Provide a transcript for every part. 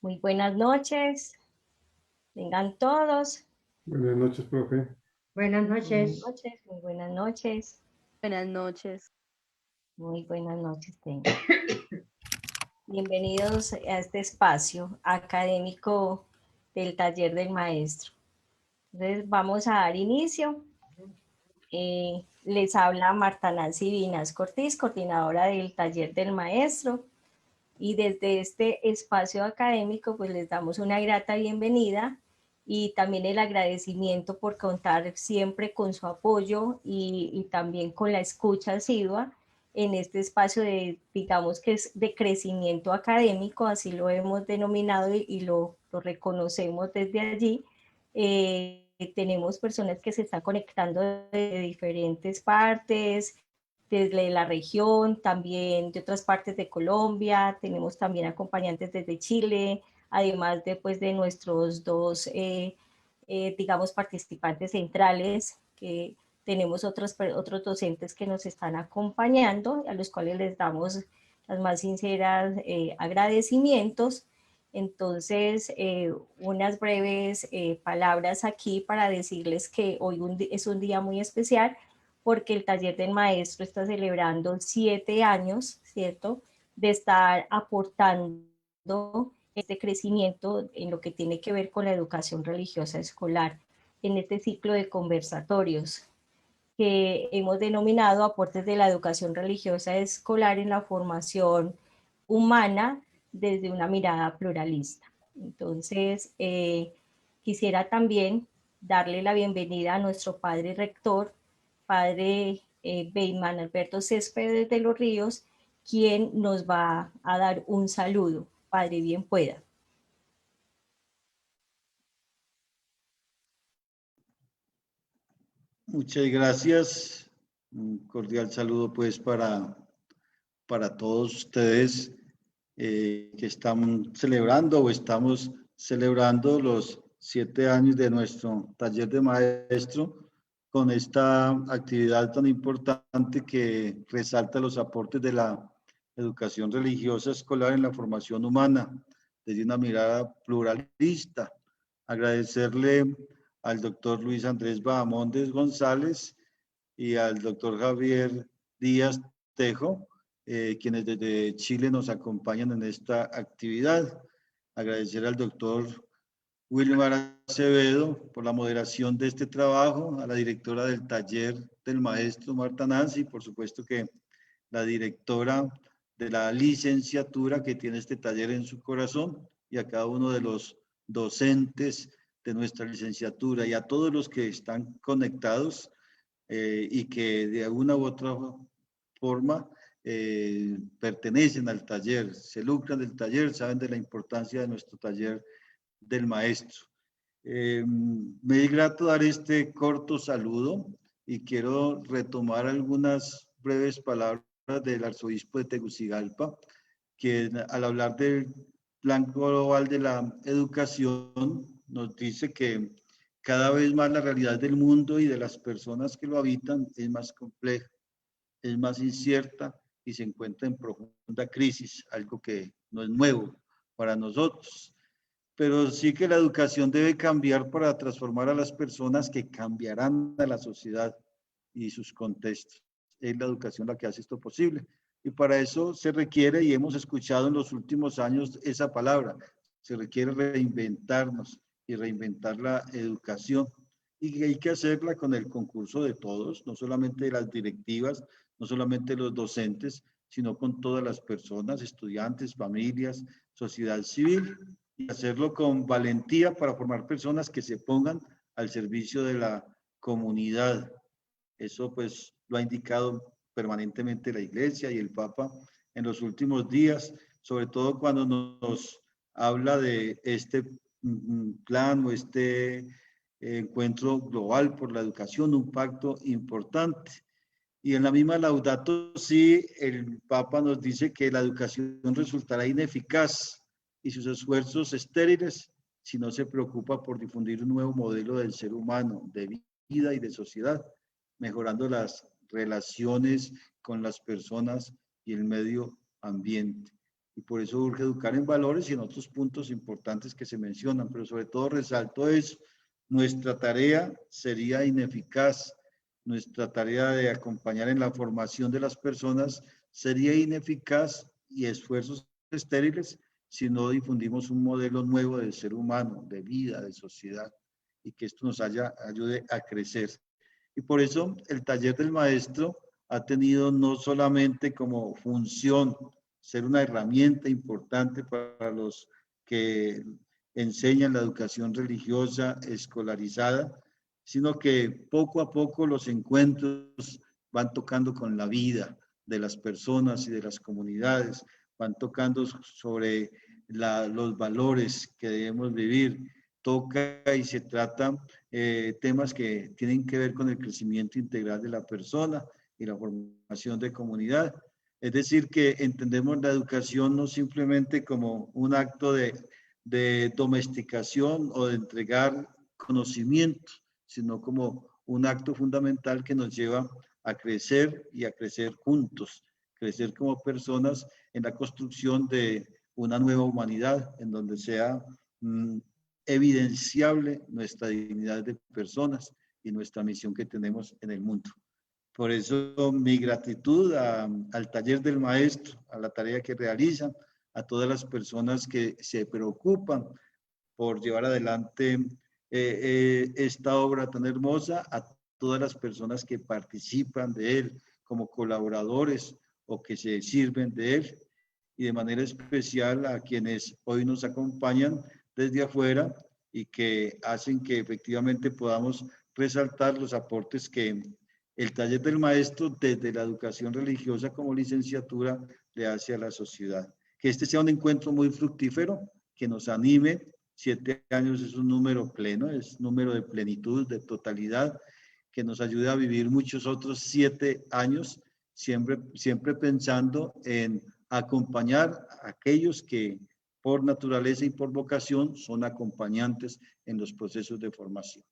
Muy buenas noches, vengan todos. Buenas noches, profe. Buenas Buenas noches. noches, muy buenas noches, Buenas noches. muy buenas noches tengan. Bienvenidos a este espacio académico del taller del maestro. Entonces vamos a dar inicio. Les habla Marta Nancy Vinas Cortiz, coordinadora del taller del maestro. Y desde este espacio académico pues les damos una grata bienvenida y también el agradecimiento por contar siempre con su apoyo y también con la escucha asidua en este espacio de, digamos que es de crecimiento académico, así lo hemos denominado y lo reconocemos desde allí. Tenemos personas que se están conectando de diferentes partes, desde la región, también de otras partes de Colombia, tenemos también acompañantes desde Chile, además de, pues, de nuestros dos, digamos, participantes centrales, que tenemos otros docentes que nos están acompañando, a los cuales les damos las más sinceras agradecimientos. Entonces, unas breves palabras aquí para decirles que hoy es un día muy especial porque el taller del maestro está celebrando 7 años, ¿cierto?, de estar aportando este crecimiento en lo que tiene que ver con la educación religiosa escolar, en este ciclo de conversatorios que hemos denominado aportes de la educación religiosa escolar en la formación humana desde una mirada pluralista. Entonces, quisiera también darle la bienvenida a nuestro padre rector, padre Beyman Alberto Céspedes de los Ríos, quien nos va a dar un saludo. Padre, bien pueda. Muchas gracias. Un cordial saludo pues para todos ustedes que están celebrando o estamos celebrando los 7 años de nuestro taller de maestro con esta actividad tan importante que resalta los aportes de la educación religiosa escolar en la formación humana desde una mirada pluralista. Agradecerle al doctor Luis Andrés Bahamondes González y al doctor Javier Díaz Tejo, quienes desde Chile nos acompañan en esta actividad. Agradecer al doctor Wilmar Acevedo por la moderación de este trabajo, a la directora del taller del maestro Marta Nancy, por supuesto que la directora de la licenciatura que tiene este taller en su corazón y a cada uno de los docentes de nuestra licenciatura y a todos los que están conectados y que de alguna u otra forma pertenecen al taller, se lucran del taller, saben de la importancia de nuestro taller del maestro. Me es grato dar este corto saludo y quiero retomar algunas breves palabras del arzobispo de Tegucigalpa, que al hablar del plan global de la educación nos dice que cada vez más la realidad del mundo y de las personas que lo habitan es más compleja, es más incierta y se encuentra en profunda crisis, algo que no es nuevo para nosotros. Pero sí que la educación debe cambiar para transformar a las personas que cambiarán a la sociedad y sus contextos. Es la educación la que hace esto posible. Y para eso se requiere, y hemos escuchado en los últimos años esa palabra, se requiere reinventarnos y reinventar la educación. Y hay que hacerla con el concurso de todos, no solamente de las directivas, no solamente de los docentes, sino con todas las personas, estudiantes, familias, sociedad civil, y hacerlo con valentía para formar personas que se pongan al servicio de la comunidad. Eso pues lo ha indicado permanentemente la Iglesia y el Papa en los últimos días, sobre todo cuando nos habla de este plan o este encuentro global por la educación, un pacto importante. Y en la misma Laudato Si, el Papa nos dice que la educación resultará ineficaz y sus esfuerzos estériles si no se preocupa por difundir un nuevo modelo del ser humano, de vida y de sociedad, mejorando las relaciones con las personas y el medio ambiente. Y por eso urge educar en valores y en otros puntos importantes que se mencionan, pero sobre todo resalto eso, nuestra tarea sería ineficaz, nuestra tarea de acompañar en la formación de las personas sería ineficaz y esfuerzos estériles si no difundimos un modelo nuevo de ser humano, de vida, de sociedad, y que esto nos ayude a crecer. Y por eso el taller del maestro ha tenido no solamente como función ser una herramienta importante para los que enseñan la educación religiosa escolarizada, sino que poco a poco los encuentros van tocando con la vida de las personas y de las comunidades, van tocando sobre los valores que debemos vivir, toca y se trata temas que tienen que ver con el crecimiento integral de la persona y la formación de comunidad. Es decir, que entendemos la educación no simplemente como un acto de domesticación o de entregar conocimiento, sino como un acto fundamental que nos lleva a crecer y a crecer juntos, crecer como personas en la construcción de una nueva humanidad, en donde sea evidenciable nuestra dignidad de personas y nuestra misión que tenemos en el mundo. Por eso mi gratitud al taller del maestro, a la tarea que realizan, a todas las personas que se preocupan por llevar adelante esta obra tan hermosa, a todas las personas que participan de él como colaboradores o que se sirven de él, y de manera especial a quienes hoy nos acompañan desde afuera y que hacen que efectivamente podamos resaltar los aportes que el taller del maestro desde la educación religiosa como licenciatura le hace a la sociedad. Que este sea un encuentro muy fructífero, que nos anime. 7 años es un número pleno, es número de plenitud, de totalidad, que nos ayude a vivir muchos otros 7 años, siempre pensando en acompañar a aquellos que por naturaleza y por vocación son acompañantes en los procesos de formación.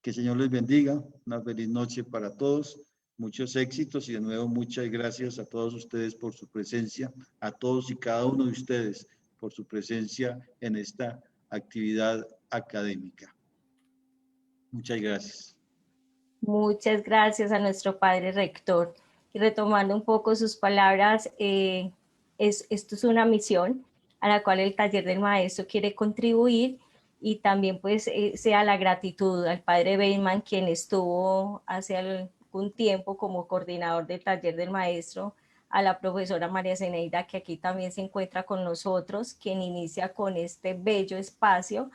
Que el Señor les bendiga, una feliz noche para todos, muchos éxitos y de nuevo muchas gracias a todos ustedes por su presencia, a todos y cada uno de ustedes por su presencia en esta actividad académica. Muchas gracias. Muchas gracias a nuestro padre rector. Y retomando un poco sus palabras, esto es una misión a la cual el taller del maestro quiere contribuir, y también pues sea la gratitud al padre Bateman, quien estuvo hace algún tiempo como coordinador del taller del maestro, a la profesora María Zeneida, que aquí también se encuentra con nosotros, quien inicia con este bello espacio,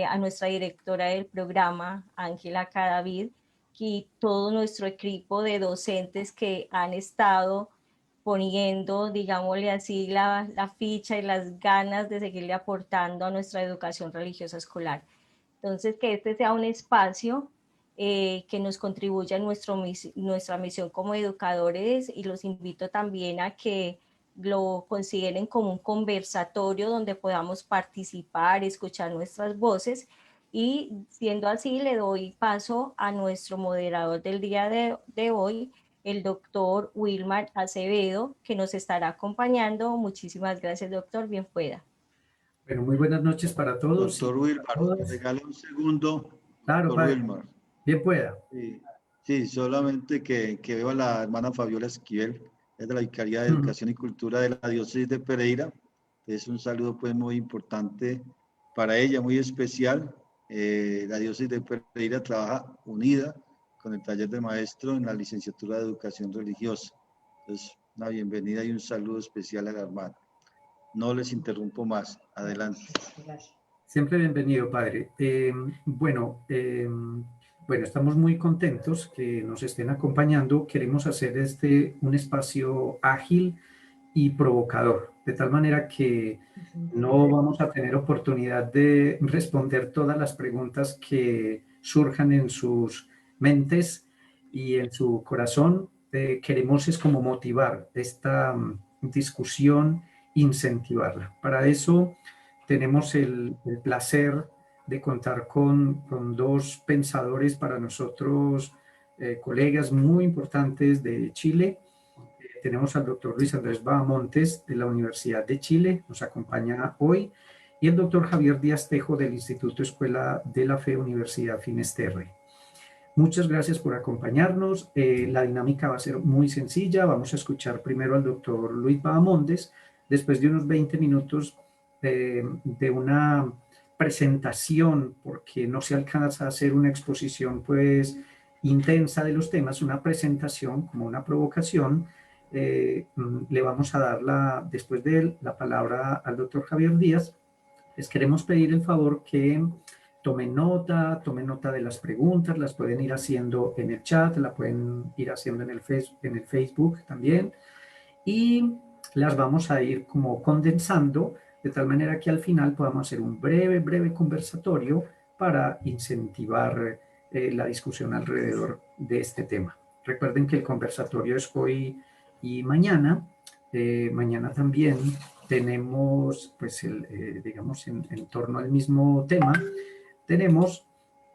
a nuestra directora del programa, Ángela Cadavid, y todo nuestro equipo de docentes que han estado poniendo, digámosle así, la ficha y las ganas de seguirle aportando a nuestra educación religiosa escolar. Entonces, que este sea un espacio que nos contribuya en nuestra misión como educadores, y los invito también a que lo consideren como un conversatorio donde podamos participar, escuchar nuestras voces. Y siendo así, le doy paso a nuestro moderador del día de hoy, el doctor Wilmar Acevedo, que nos estará acompañando. Muchísimas gracias, doctor. Bien pueda. Bueno, muy buenas noches para todos. Doctor Wilmar, regale un segundo. Claro, doctor padre. Wilmar. Bien pueda. Sí, solamente que veo a la hermana Fabiola Esquivel, es de la Vicaría de Educación y Cultura de la Diócesis de Pereira. Es un saludo pues muy importante para ella, muy especial. La Diócesis de Pereira trabaja unida con el taller de maestro en la licenciatura de Educación Religiosa. Entonces, una bienvenida y un saludo especial a la hermana. No les interrumpo más. Adelante. Siempre bienvenido, padre. Bueno, estamos muy contentos que nos estén acompañando. Queremos hacer un espacio ágil y provocador, de tal manera que no vamos a tener oportunidad de responder todas las preguntas que surjan en sus mentes y en su corazón. Queremos es como motivar esta discusión, incentivarla. Para eso tenemos el placer de contar con dos pensadores para nosotros, colegas muy importantes de Chile, tenemos al doctor Luis Andrés Bahamontes de la Universidad de Chile, nos acompaña hoy, y el doctor Javier Díaz Tejo del Instituto Escuela de la Fe, Universidad Finesterre. Muchas gracias por acompañarnos. La dinámica va a ser muy sencilla. Vamos a escuchar primero al doctor Luis Bahamontes, después de unos 20 minutos de una presentación, porque no se alcanza a hacer una exposición pues intensa de los temas, una presentación como una provocación. Le vamos a dar después de él la palabra al doctor Javier Díaz. Les queremos pedir el favor que tomen nota de las preguntas, las pueden ir haciendo en el chat, la pueden ir haciendo en el Facebook también, y las vamos a ir como condensando, de tal manera que al final podamos hacer un breve conversatorio para incentivar la discusión alrededor de este tema. Recuerden que el conversatorio es hoy y mañana. Mañana también tenemos, pues, digamos, en torno al mismo tema, tenemos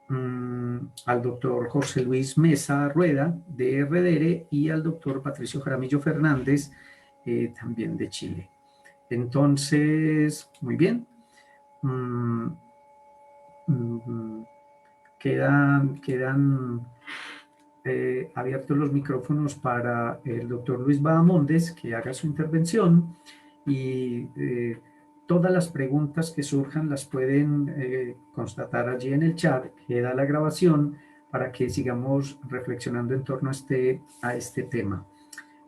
al doctor José Luis Mesa Rueda de RDR y al doctor Patricio Jaramillo Fernández, también de Chile. Entonces, muy bien. Quedan abiertos los micrófonos para el doctor Luis Bahamontes, que haga su intervención, y todas las preguntas que surjan las pueden constatar allí en el chat. Queda la grabación para que sigamos reflexionando en torno a este tema.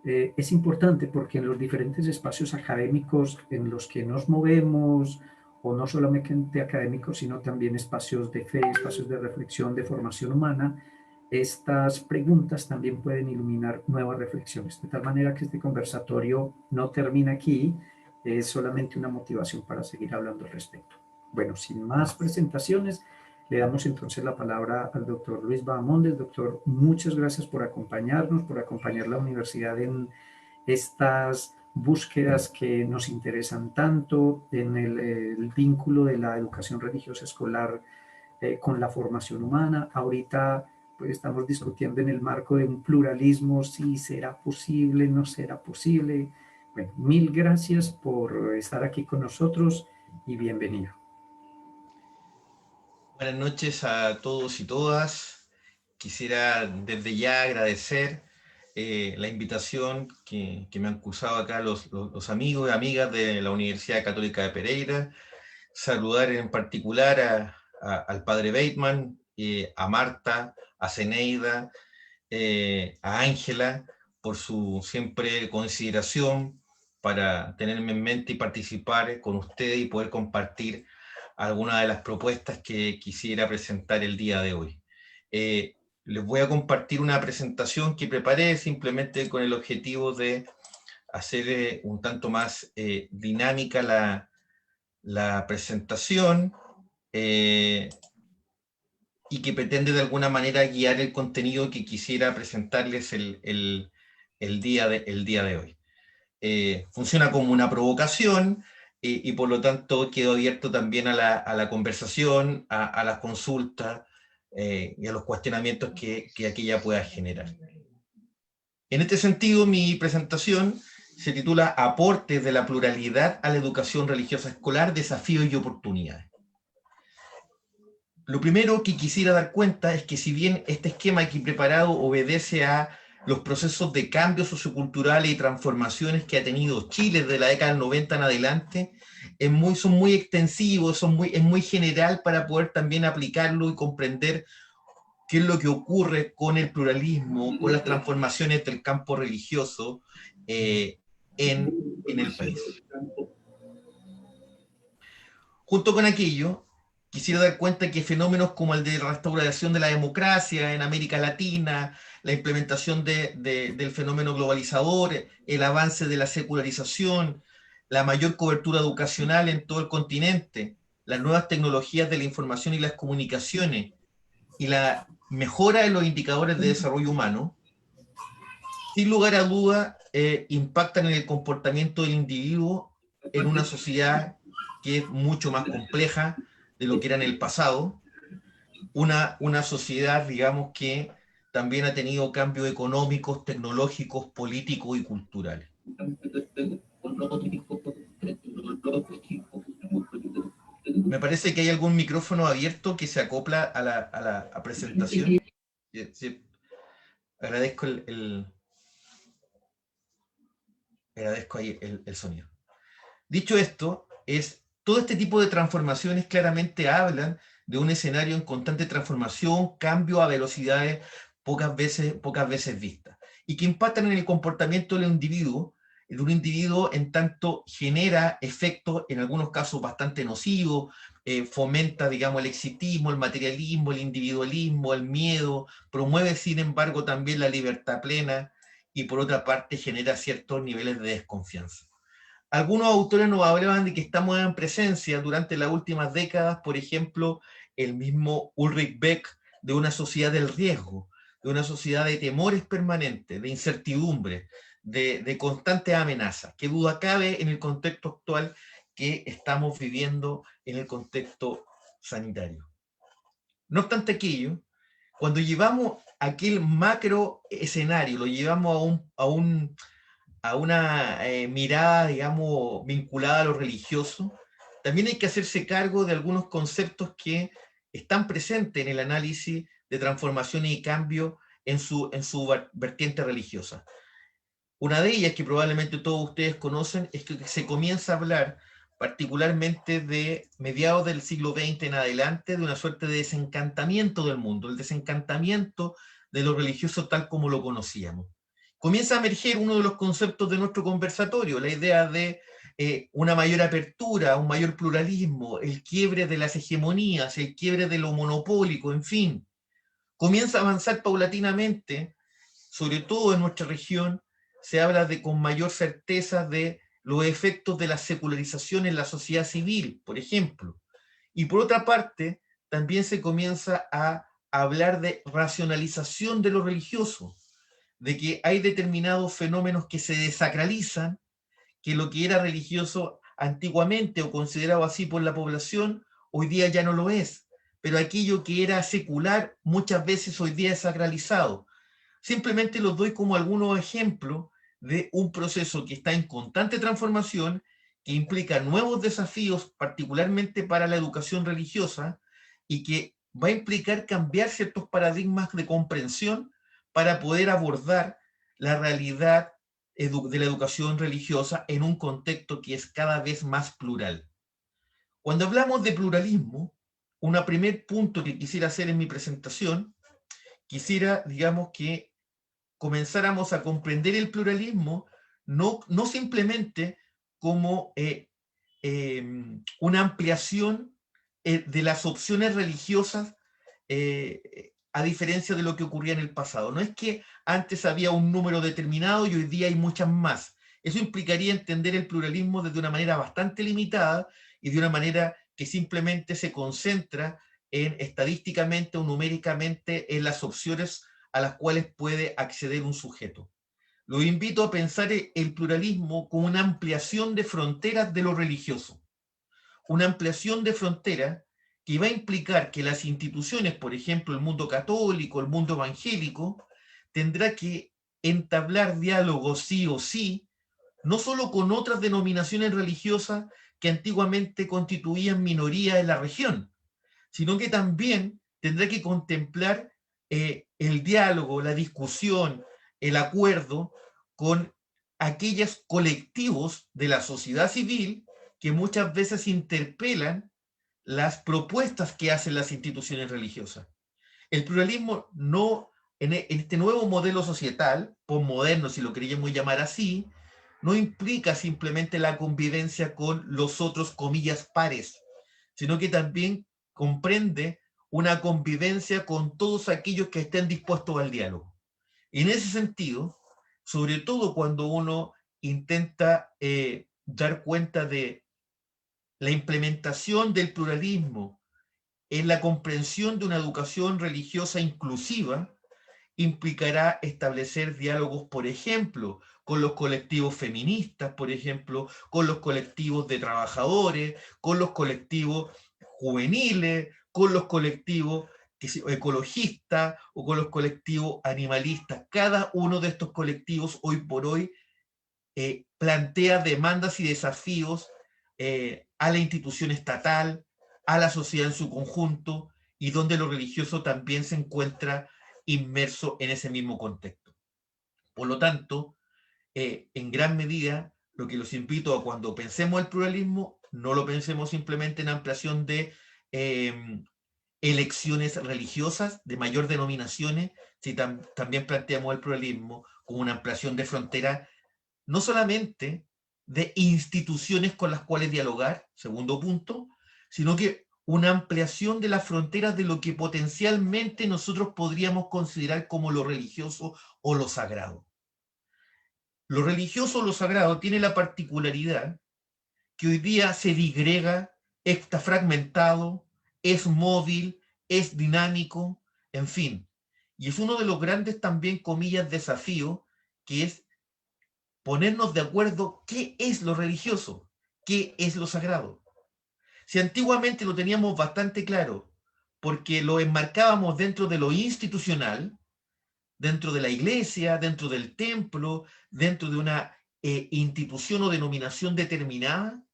Es importante porque en los diferentes espacios académicos en los que nos movemos, o no solamente académicos, sino también espacios de fe, espacios de reflexión, de formación humana, estas preguntas también pueden iluminar nuevas reflexiones, de tal manera que este conversatorio no termina aquí, es solamente una motivación para seguir hablando al respecto. Bueno, sin más presentaciones, le damos entonces la palabra al doctor Luis Bahamontes. Doctor, muchas gracias por acompañarnos, por acompañar a la universidad en estas búsquedas que nos interesan tanto en el vínculo de la educación religiosa escolar con la formación humana. Ahorita pues estamos discutiendo en el marco de un pluralismo, si será posible, no será posible. Bueno, mil gracias por estar aquí con nosotros y bienvenido. Buenas noches a todos y todas. Quisiera desde ya agradecer la invitación que me han cursado acá los amigos y amigas de la Universidad Católica de Pereira. Saludar en particular al padre Bateman, a Marta, a Zeneida, a Ángela, por su siempre consideración para tenerme en mente y participar con ustedes y poder compartir algunas de las propuestas que quisiera presentar el día de hoy. Les voy a compartir una presentación que preparé simplemente con el objetivo de hacer un tanto más dinámica la presentación y que pretende de alguna manera guiar el contenido que quisiera presentarles el día de hoy. Funciona como una provocación y por lo tanto quedo abierto también a la conversación, a las consultas y a los cuestionamientos que aquella pueda generar. En este sentido, mi presentación se titula Aportes de la pluralidad a la educación religiosa escolar, desafíos y oportunidades. Lo primero que quisiera dar cuenta es que si bien este esquema aquí preparado obedece a los procesos de cambios socioculturales y transformaciones que ha tenido Chile desde la década del 90 en adelante, son muy extensivos, es muy general para poder también aplicarlo y comprender qué es lo que ocurre con el pluralismo, con las transformaciones del campo religioso en el país. Junto con aquello, quisiera dar cuenta que fenómenos como el de la restauración de la democracia en América Latina, la implementación del fenómeno globalizador, el avance de la secularización, la mayor cobertura educacional en todo el continente, las nuevas tecnologías de la información y las comunicaciones y la mejora de los indicadores de desarrollo humano, sin lugar a duda, impactan en el comportamiento del individuo en una sociedad que es mucho más compleja de lo que era en el pasado, una sociedad, digamos, que también ha tenido cambios económicos, tecnológicos, políticos y culturales. Me parece que hay algún micrófono abierto que se acopla a la presentación. Sí. Agradezco agradezco ahí el sonido. Dicho esto, todo este tipo de transformaciones claramente hablan de un escenario en constante transformación, cambio a velocidades pocas veces vistas, y que impactan en el comportamiento de un individuo en tanto genera efectos, en algunos casos bastante nocivos, fomenta, digamos, el exitismo, el materialismo, el individualismo, el miedo, promueve, sin embargo, también la libertad plena, y por otra parte genera ciertos niveles de desconfianza. Algunos autores nos hablaban de que estamos en presencia durante las últimas décadas, por ejemplo, el mismo Ulrich Beck, de una sociedad del riesgo, de una sociedad de temores permanentes, de incertidumbre, de constantes amenazas. ¿Qué duda cabe en el contexto actual que estamos viviendo en el contexto sanitario? No obstante aquello, cuando llevamos aquel macro escenario, lo llevamos a una mirada, digamos, vinculada a lo religioso, también hay que hacerse cargo de algunos conceptos que están presentes en el análisis de transformación y cambio en su vertiente religiosa. Una de ellas, que probablemente todos ustedes conocen, es que se comienza a hablar, particularmente de mediados del siglo XX en adelante, de una suerte de desencantamiento del mundo, el desencantamiento de lo religioso tal como lo conocíamos. Comienza a emerger uno de los conceptos de nuestro conversatorio, la idea de una mayor apertura, un mayor pluralismo, el quiebre de las hegemonías, el quiebre de lo monopólico, en fin. Comienza a avanzar paulatinamente, sobre todo en nuestra región, se habla con mayor certeza de los efectos de la secularización en la sociedad civil, por ejemplo. Y por otra parte, también se comienza a hablar de racionalización de lo religioso, de que hay determinados fenómenos que se desacralizan, que lo que era religioso antiguamente o considerado así por la población, hoy día ya no lo es, pero aquello que era secular muchas veces hoy día es sacralizado. Simplemente los doy como algunos ejemplos de un proceso que está en constante transformación, que implica nuevos desafíos, particularmente para la educación religiosa, y que va a implicar cambiar ciertos paradigmas de comprensión para poder abordar la realidad de la educación religiosa en un contexto que es cada vez más plural. Cuando hablamos de pluralismo, un primer punto que quisiera hacer en mi presentación, quisiera, digamos, que comenzáramos a comprender el pluralismo no simplemente como una ampliación de las opciones religiosas a diferencia de lo que ocurría en el pasado. No es que antes había un número determinado y hoy día hay muchas más. Eso implicaría entender el pluralismo desde una manera bastante limitada y de una manera que simplemente se concentra estadísticamente o numéricamente en las opciones a las cuales puede acceder un sujeto. Los invito a pensar el pluralismo como una ampliación de fronteras de lo religioso. Una ampliación de fronteras que va a implicar que las instituciones, por ejemplo, el mundo católico, el mundo evangélico, tendrá que entablar diálogos sí o sí, no solo con otras denominaciones religiosas que antiguamente constituían minoría en la región, sino que también tendrá que contemplar el diálogo, la discusión, el acuerdo con aquellos colectivos de la sociedad civil que muchas veces interpelan las propuestas que hacen las instituciones religiosas. El pluralismo no, en este nuevo modelo societal, posmoderno, si lo queríamos llamar así, no implica simplemente la convivencia con los otros, comillas, pares, sino que también comprende una convivencia con todos aquellos que estén dispuestos al diálogo. En ese sentido, sobre todo cuando uno intenta dar cuenta de la implementación del pluralismo en la comprensión de una educación religiosa inclusiva, implicará establecer diálogos, por ejemplo, con los colectivos feministas, por ejemplo, con los colectivos de trabajadores, con los colectivos juveniles, con los colectivos ecologistas o con los colectivos animalistas. Cada uno de estos colectivos hoy por hoy plantea demandas y desafíos a la institución estatal, a la sociedad en su conjunto, y donde lo religioso también se encuentra inmerso en ese mismo contexto. Por lo tanto, en gran medida, lo que los invito a cuando pensemos el pluralismo, no lo pensemos simplemente en ampliación de elecciones religiosas de mayor denominaciones, si también planteamos el pluralismo como una ampliación de frontera, no solamente de instituciones con las cuales dialogar, segundo punto, sino que una ampliación de las fronteras de lo que potencialmente nosotros podríamos considerar como lo religioso o lo sagrado. Lo religioso o lo sagrado tiene la particularidad que hoy día se digrega, está fragmentado, es móvil, es dinámico, en fin. Y es uno de los grandes también, comillas, desafíos, que es ponernos de acuerdo qué es lo religioso, qué es lo sagrado. Si antiguamente lo teníamos bastante claro, porque lo enmarcábamos dentro de lo institucional, dentro de la iglesia, dentro del templo, dentro de una institución o denominación determinada,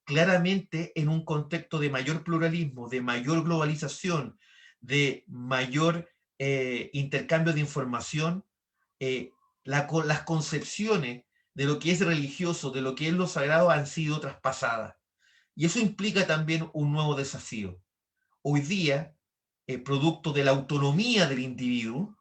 claramente en un contexto de mayor pluralismo, de mayor globalización, de mayor intercambio de información, las concepciones de lo que es religioso, de lo que es lo sagrado, han sido traspasadas. Y eso implica también un nuevo desafío. Hoy día, producto de la autonomía del individuo,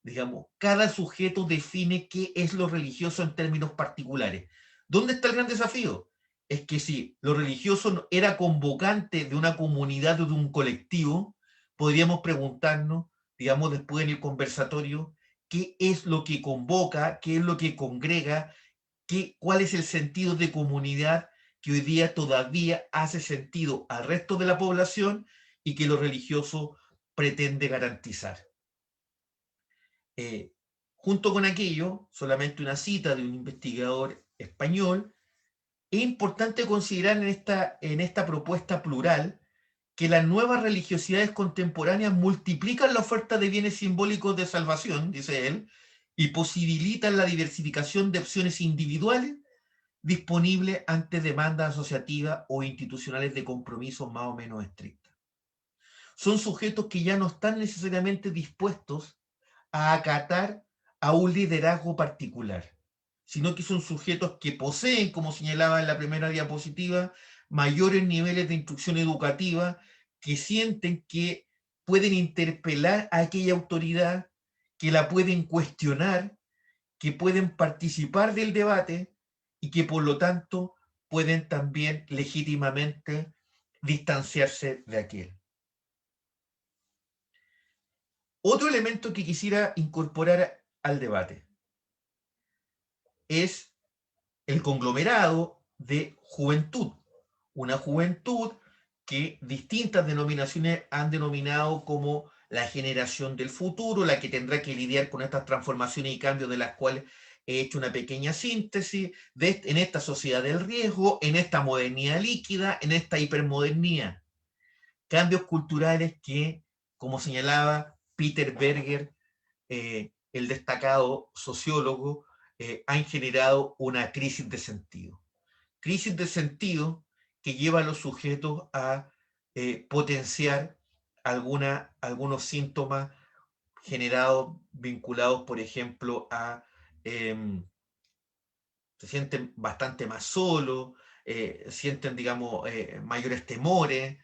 digamos, cada sujeto define qué es lo religioso en términos particulares. ¿Dónde está el gran desafío? Es que si lo religioso era convocante de una comunidad o de un colectivo, podríamos preguntarnos, digamos, después en el conversatorio, qué es lo que convoca, qué es lo que congrega, cuál es el sentido de comunidad que hoy día todavía hace sentido al resto de la población y que lo religioso pretende garantizar. Junto con aquello, solamente una cita de un investigador español, es importante considerar en esta propuesta plural que las nuevas religiosidades contemporáneas multiplican la oferta de bienes simbólicos de salvación, dice él, y posibilitan la diversificación de opciones individuales disponibles ante demandas asociativas o institucionales de compromiso más o menos estrictas. Son sujetos que ya no están necesariamente dispuestos a acatar a un liderazgo particular, sino que son sujetos que poseen, como señalaba en la primera diapositiva, mayores niveles de instrucción educativa, que sienten que pueden interpelar a aquella autoridad, que la pueden cuestionar, que pueden participar del debate y que por lo tanto pueden también legítimamente distanciarse de aquel. Otro elemento que quisiera incorporar al debate es el conglomerado de juventud. Una juventud que distintas denominaciones han denominado como la generación del futuro, la que tendrá que lidiar con estas transformaciones y cambios, de las cuales he hecho una pequeña síntesis en esta sociedad del riesgo, en esta modernidad líquida, en esta hipermodernidad. Cambios culturales que, como señalaba Peter Berger, el destacado sociólogo, han generado una crisis de sentido. Crisis de sentido que lleva a los sujetos a potenciar algunos síntomas generados, vinculados, por ejemplo, a se sienten bastante más solos, sienten, digamos, mayores temores,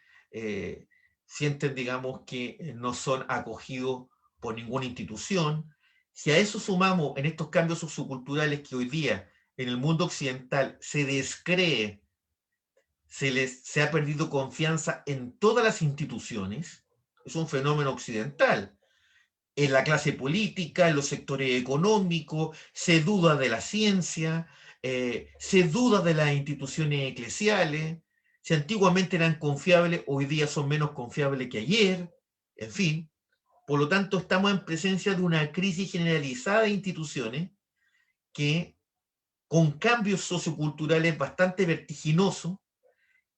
sienten, digamos, que no son acogidos por ninguna institución. Si a eso sumamos en estos cambios socioculturales que hoy día en el mundo occidental se descree, se ha perdido confianza en todas las instituciones, es un fenómeno occidental. En la clase política, en los sectores económicos, se duda de la ciencia, se duda de las instituciones eclesiales. Si antiguamente eran confiables, hoy día son menos confiables que ayer, en fin. Por lo tanto, estamos en presencia de una crisis generalizada de instituciones que, con cambios socioculturales bastante vertiginosos,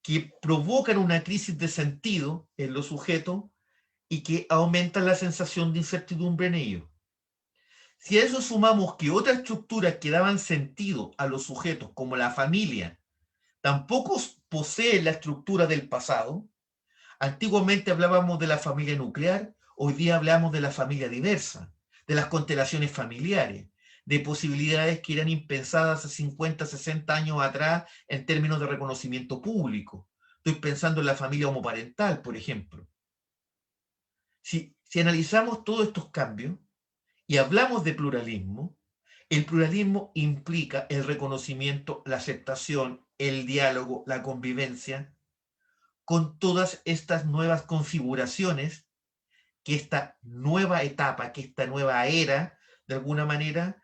que provocan una crisis de sentido en los sujetos, y que aumentan la sensación de incertidumbre en ellos. Si a eso sumamos que otras estructuras que daban sentido a los sujetos, como la familia, tampoco poseen la estructura del pasado. Antiguamente hablábamos de la familia nuclear, hoy día hablamos de la familia diversa, de las constelaciones familiares, de posibilidades que eran impensadas hace 50, 60 años atrás en términos de reconocimiento público. Estoy pensando en la familia homoparental, por ejemplo. Si analizamos todos estos cambios y hablamos de pluralismo, el pluralismo implica el reconocimiento, la aceptación, el diálogo, la convivencia, con todas estas nuevas configuraciones que esta nueva etapa, que esta nueva era, de alguna manera,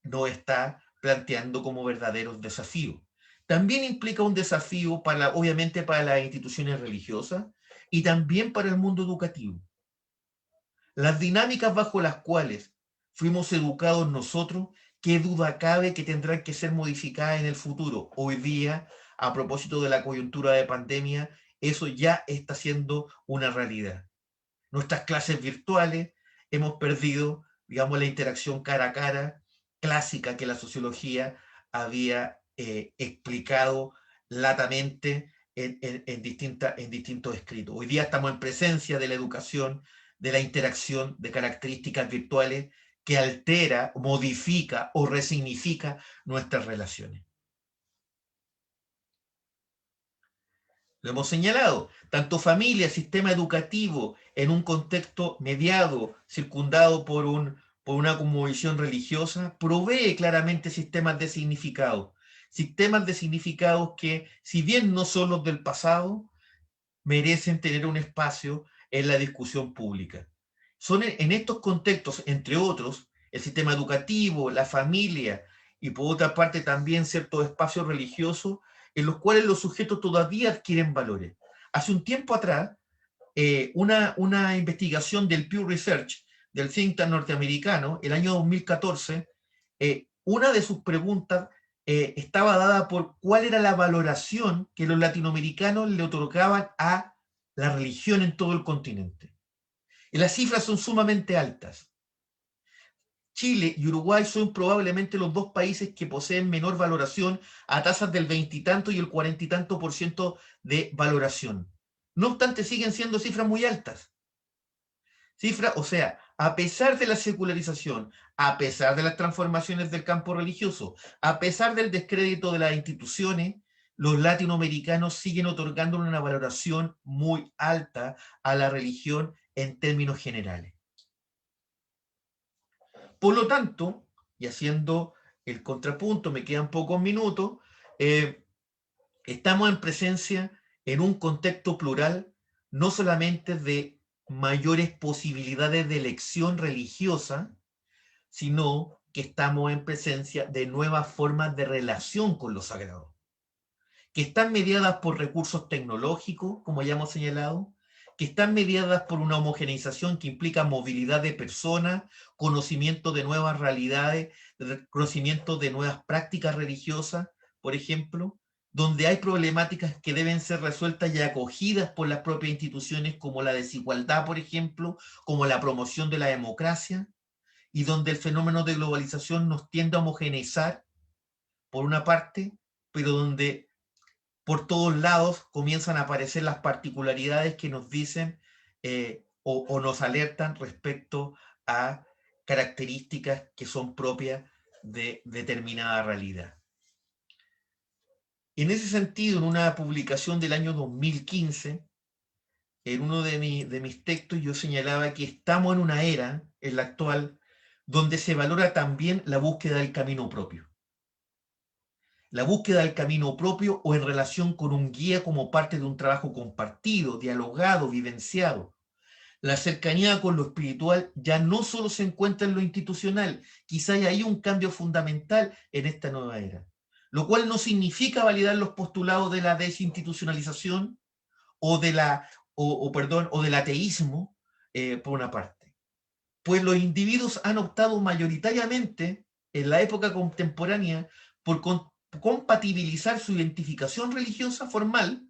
nos está planteando como verdaderos desafíos. También implica un desafío, obviamente, para las instituciones religiosas y también para el mundo educativo. Las dinámicas bajo las cuales fuimos educados nosotros, qué duda cabe que tendrán que ser modificadas en el futuro. Hoy día, a propósito de la coyuntura de pandemia, eso ya está siendo una realidad. Nuestras clases virtuales, hemos perdido, digamos, la interacción cara a cara clásica que la sociología había explicado latamente en distintos escritos. Hoy día estamos en presencia de la educación, de la interacción de características virtuales que altera, modifica o resignifica nuestras relaciones. Lo hemos señalado, tanto familia, sistema educativo, en un contexto mediado, circundado por una cosmovisión religiosa, provee claramente sistemas de significado que, si bien no son los del pasado, merecen tener un espacio en la discusión pública. Son en estos contextos, entre otros, el sistema educativo, la familia y por otra parte también ciertos espacios religiosos en los cuales los sujetos todavía adquieren valores. Hace un tiempo atrás, una investigación del Pew Research, del think tank norteamericano, el año 2014, una de sus preguntas estaba dada por cuál era la valoración que los latinoamericanos le otorgaban a la religión en todo el continente. Y las cifras son sumamente altas. Chile y Uruguay son probablemente los dos países que poseen menor valoración a tasas del 20 y tanto y el 40 y tanto % de valoración. No obstante, siguen siendo cifras muy altas. O sea, a pesar de la secularización, a pesar de las transformaciones del campo religioso, a pesar del descrédito de las instituciones, los latinoamericanos siguen otorgando una valoración muy alta a la religión en términos generales. Por lo tanto, y haciendo el contrapunto, me quedan pocos minutos, estamos en presencia en un contexto plural, no solamente de mayores posibilidades de elección religiosa, sino que estamos en presencia de nuevas formas de relación con lo sagrado, que están mediadas por recursos tecnológicos, como ya hemos señalado, que están mediadas por una homogeneización que implica movilidad de personas, conocimiento de nuevas realidades, conocimiento de nuevas prácticas religiosas, por ejemplo, donde hay problemáticas que deben ser resueltas y acogidas por las propias instituciones, como la desigualdad, por ejemplo, como la promoción de la democracia, y donde el fenómeno de globalización nos tiende a homogeneizar, por una parte, pero donde por todos lados comienzan a aparecer las particularidades que nos dicen o nos alertan respecto a características que son propias de determinada realidad. En ese sentido, en una publicación del año 2015, en uno de mis textos yo señalaba que estamos en una era, en la actual, donde se valora también la búsqueda del camino propio. La búsqueda del camino propio o en relación con un guía como parte de un trabajo compartido, dialogado, vivenciado. La cercanía con lo espiritual ya no solo se encuentra en lo institucional, quizá hay ahí un cambio fundamental en esta nueva era, lo cual no significa validar los postulados de la desinstitucionalización o del ateísmo, por una parte. Pues los individuos han optado mayoritariamente en la época contemporánea por compatibilizar su identificación religiosa formal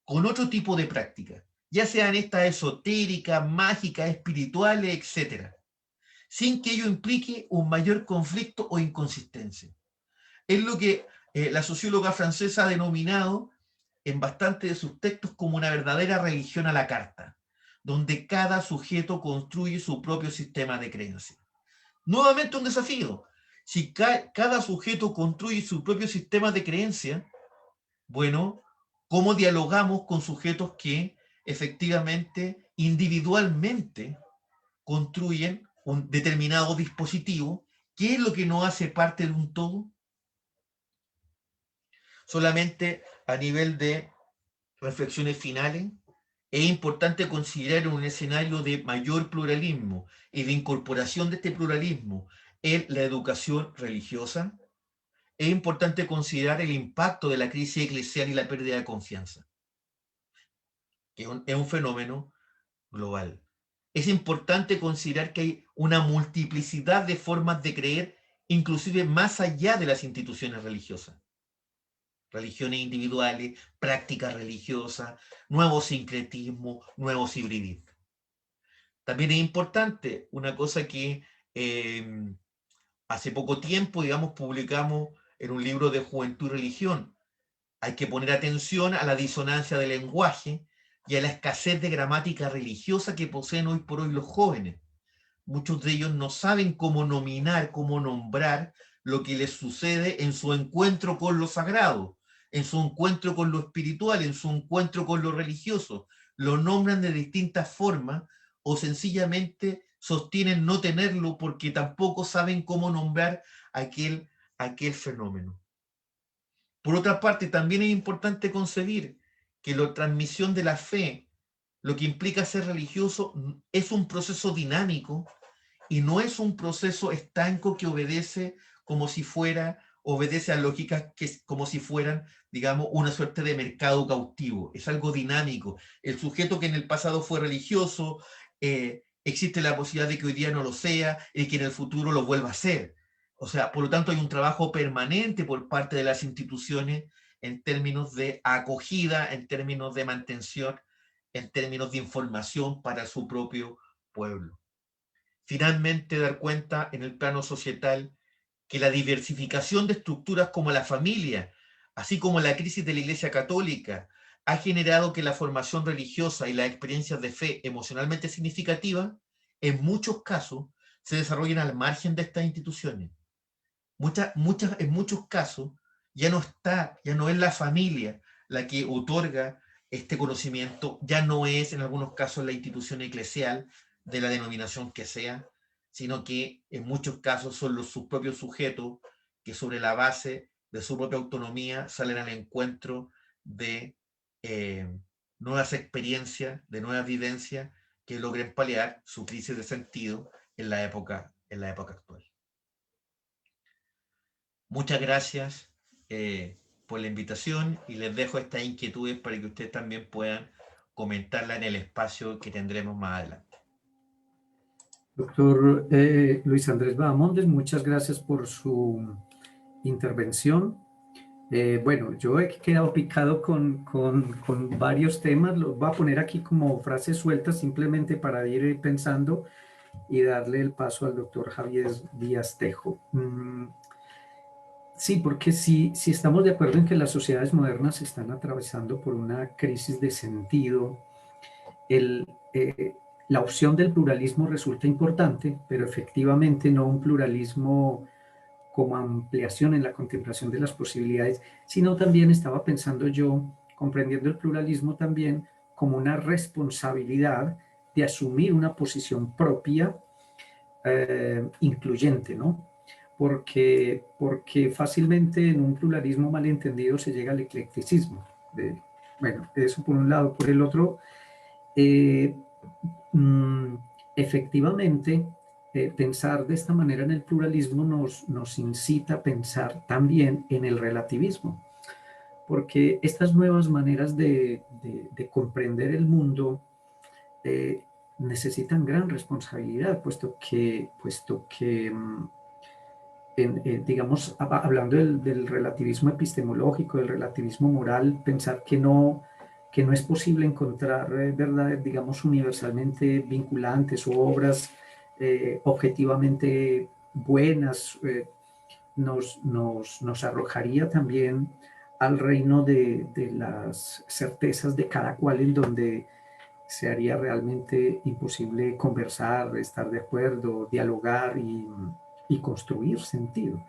con otro tipo de práctica, ya sean estas esotéricas, mágicas, espirituales, etc., sin que ello implique un mayor conflicto o inconsistencia. Es lo que la socióloga francesa ha denominado en bastante de sus textos como una verdadera religión a la carta, donde cada sujeto construye su propio sistema de creencias. Nuevamente un desafío. Si cada sujeto construye su propio sistema de creencias, bueno, ¿cómo dialogamos con sujetos que efectivamente, individualmente, construyen un determinado dispositivo? ¿Qué es lo que nos hace parte de un todo? Solamente a nivel de reflexiones finales, es importante considerar un escenario de mayor pluralismo y de incorporación de este pluralismo en la educación religiosa. Es importante considerar el impacto de la crisis eclesial y la pérdida de confianza, que es un fenómeno global. Es importante considerar que hay una multiplicidad de formas de creer, inclusive más allá de las instituciones religiosas. Religiones individuales, prácticas religiosas, nuevos sincretismos, nuevos hibridismos. También es importante una cosa que hace poco tiempo, digamos, publicamos en un libro de Juventud y Religión. Hay que poner atención a la disonancia del lenguaje y a la escasez de gramática religiosa que poseen hoy por hoy los jóvenes. Muchos de ellos no saben cómo nominar, cómo nombrar lo que les sucede en su encuentro con lo sagrado, en su encuentro con lo espiritual, en su encuentro con lo religioso. Lo nombran de distintas formas o sencillamente sostienen no tenerlo porque tampoco saben cómo nombrar aquel fenómeno. Por otra parte, también es importante concebir que la transmisión de la fe, lo que implica ser religioso, es un proceso dinámico y no es un proceso estanco que obedece a lógicas como si fueran, digamos, una suerte de mercado cautivo. Es algo dinámico. El sujeto que en el pasado fue religioso, existe la posibilidad de que hoy día no lo sea y que en el futuro lo vuelva a ser. O sea, por lo tanto hay un trabajo permanente por parte de las instituciones en términos de acogida, en términos de mantención, en términos de información para su propio pueblo. Finalmente, dar cuenta en el plano societal que la diversificación de estructuras como la familia, así como la crisis de la Iglesia Católica, ha generado que la formación religiosa y las experiencias de fe emocionalmente significativas, en muchos casos, se desarrollen al margen de estas instituciones. En muchos casos, ya no es la familia la que otorga este conocimiento, ya no es en algunos casos la institución eclesial de la denominación que sea, sino que en muchos casos son sus propios sujetos que sobre la base de su propia autonomía salen al encuentro de nuevas experiencias, de nuevas vivencias que logren paliar su crisis de sentido en la época actual. Muchas gracias por la invitación y les dejo estas inquietudes para que ustedes también puedan comentarla en el espacio que tendremos más adelante. Doctor Luis Andrés Bahamondes, muchas gracias por su intervención. Bueno, yo he quedado picado con varios temas, los voy a poner aquí como frases sueltas simplemente para ir pensando y darle el paso al doctor Javier Díaz Tejo. Sí, porque si estamos de acuerdo en que las sociedades modernas están atravesando por una crisis de sentido, la opción del pluralismo resulta importante, pero efectivamente no un pluralismo como ampliación en la contemplación de las posibilidades, sino también estaba pensando yo, comprendiendo el pluralismo también como una responsabilidad de asumir una posición propia incluyente, ¿no? Porque fácilmente en un pluralismo malentendido se llega al eclecticismo. Bueno, eso por un lado. Por el otro, efectivamente, pensar de esta manera en el pluralismo nos incita a pensar también en el relativismo, porque estas nuevas maneras de comprender el mundo necesitan gran responsabilidad, puesto que digamos, hablando del relativismo epistemológico, del relativismo moral, pensar que que no es posible encontrar verdades, digamos, universalmente vinculantes o obras objetivamente buenas, nos arrojaría también al reino de las certezas de cada cual, en donde se haría realmente imposible conversar, estar de acuerdo, dialogar y construir sentido.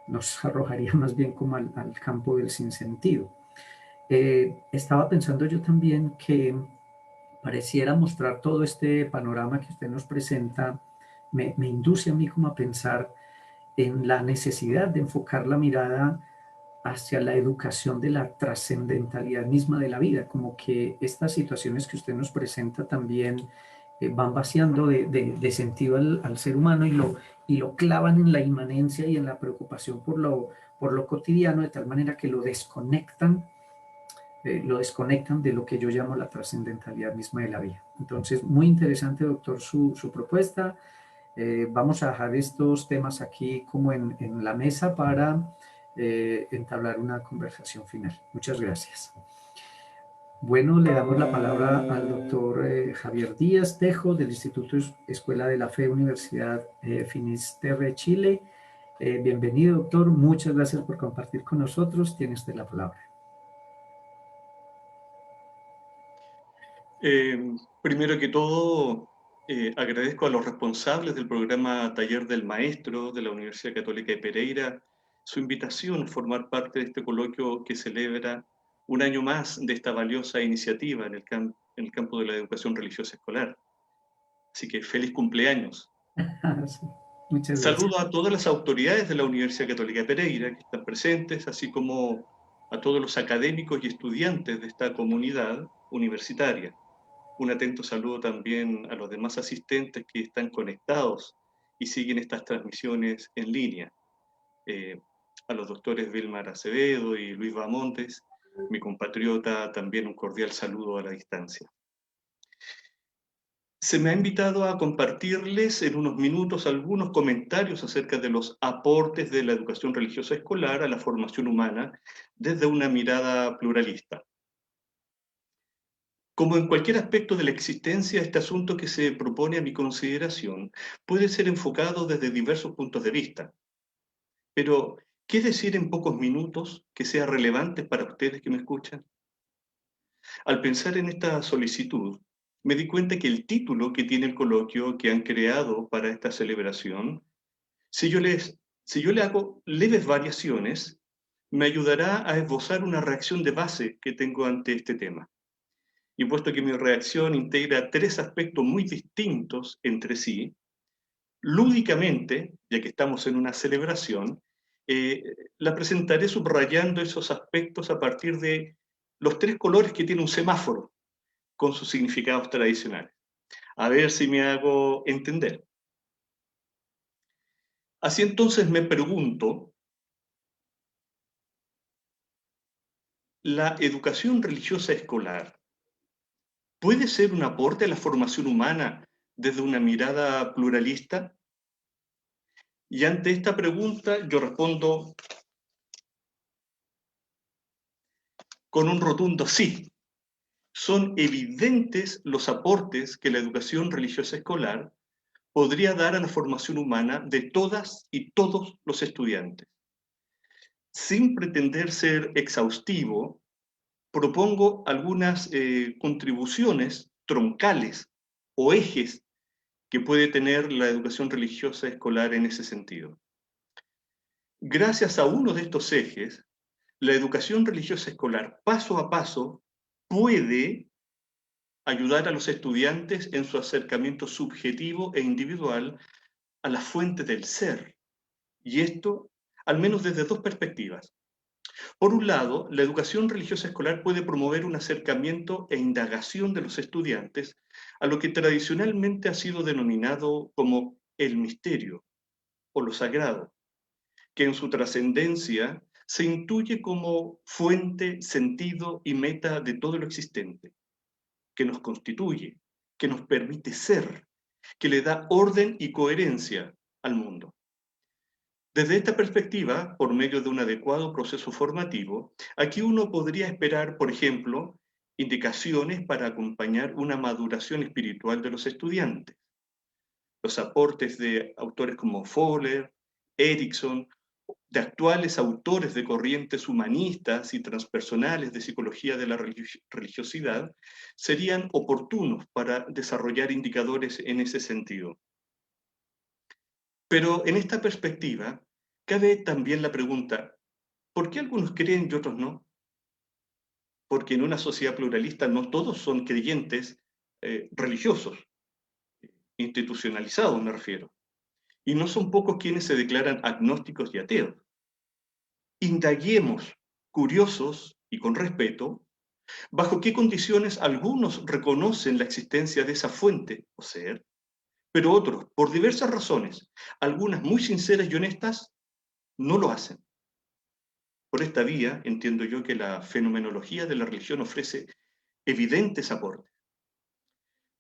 Nos arrojaría más bien como al campo del sinsentido. Estaba pensando yo también que pareciera mostrar todo este panorama que usted nos presenta, me induce a mí como a pensar en la necesidad de enfocar la mirada hacia la educación de la trascendentalidad misma de la vida, como que estas situaciones que usted nos presenta también van vaciando de sentido al ser humano y lo clavan en la inmanencia y en la preocupación por lo cotidiano, de tal manera que lo desconectan de lo que yo llamo la trascendentalidad misma de la vida. Entonces, muy interesante, doctor, su propuesta. Vamos a dejar estos temas aquí como en la mesa para entablar una conversación final. Muchas gracias. Bueno, le damos la palabra al doctor Javier Díaz Tejo del Instituto Escuela de la Fe, Universidad Finisterre, Chile. Bienvenido, doctor. Muchas gracias por compartir con nosotros. Tiene usted la palabra. Primero que todo, agradezco a los responsables del programa Taller del Maestro de la Universidad Católica de Pereira su invitación a formar parte de este coloquio que celebra un año más de esta valiosa iniciativa en el campo de la educación religiosa escolar. Así que feliz cumpleaños. Sí, muchas gracias. Saludo a todas las autoridades de la Universidad Católica de Pereira que están presentes, así como a todos los académicos y estudiantes de esta comunidad universitaria. Un atento saludo también a los demás asistentes que están conectados y siguen estas transmisiones en línea. A los doctores Vilmar Acevedo y Luis Bamontes, mi compatriota, también un cordial saludo a la distancia. Se me ha invitado a compartirles en unos minutos algunos comentarios acerca de los aportes de la educación religiosa escolar a la formación humana desde una mirada pluralista. Como en cualquier aspecto de la existencia, este asunto que se propone a mi consideración puede ser enfocado desde diversos puntos de vista. Pero, ¿qué decir en pocos minutos que sea relevante para ustedes que me escuchan? Al pensar en esta solicitud, me di cuenta que el título que tiene el coloquio que han creado para esta celebración, si yo le hago leves variaciones, me ayudará a esbozar una reacción de base que tengo ante este tema. Y puesto que mi reacción integra tres aspectos muy distintos entre sí, lúdicamente, ya que estamos en una celebración, la presentaré subrayando esos aspectos a partir de los tres colores que tiene un semáforo con sus significados tradicionales. A ver si me hago entender. Así entonces me pregunto, ¿la educación religiosa escolar puede ser un aporte a la formación humana desde una mirada pluralista? Y ante esta pregunta yo respondo con un rotundo sí. Son evidentes los aportes que la educación religiosa escolar podría dar a la formación humana de todas y todos los estudiantes. Sin pretender ser exhaustivo, propongo algunas contribuciones troncales o ejes que puede tener la educación religiosa escolar en ese sentido. Gracias a uno de estos ejes, la educación religiosa escolar paso a paso puede ayudar a los estudiantes en su acercamiento subjetivo e individual a la fuente del ser. Y esto, al menos desde dos perspectivas. Por un lado, la educación religiosa escolar puede promover un acercamiento e indagación de los estudiantes a lo que tradicionalmente ha sido denominado como el misterio o lo sagrado, que en su trascendencia se intuye como fuente, sentido y meta de todo lo existente, que nos constituye, que nos permite ser, que le da orden y coherencia al mundo. Desde esta perspectiva, por medio de un adecuado proceso formativo, aquí uno podría esperar, por ejemplo, indicaciones para acompañar una maduración espiritual de los estudiantes. Los aportes de autores como Fowler, Erickson, de actuales autores de corrientes humanistas y transpersonales de psicología de la religiosidad, serían oportunos para desarrollar indicadores en ese sentido. Pero en esta perspectiva, cabe también la pregunta, ¿por qué algunos creen y otros no? Porque en una sociedad pluralista no todos son creyentes religiosos, institucionalizados me refiero, y no son pocos quienes se declaran agnósticos y ateos. Indaguemos, curiosos y con respeto, bajo qué condiciones algunos reconocen la existencia de esa fuente o ser, pero otros, por diversas razones, algunas muy sinceras y honestas, no lo hacen. Por esta vía, entiendo yo que la fenomenología de la religión ofrece evidentes aportes.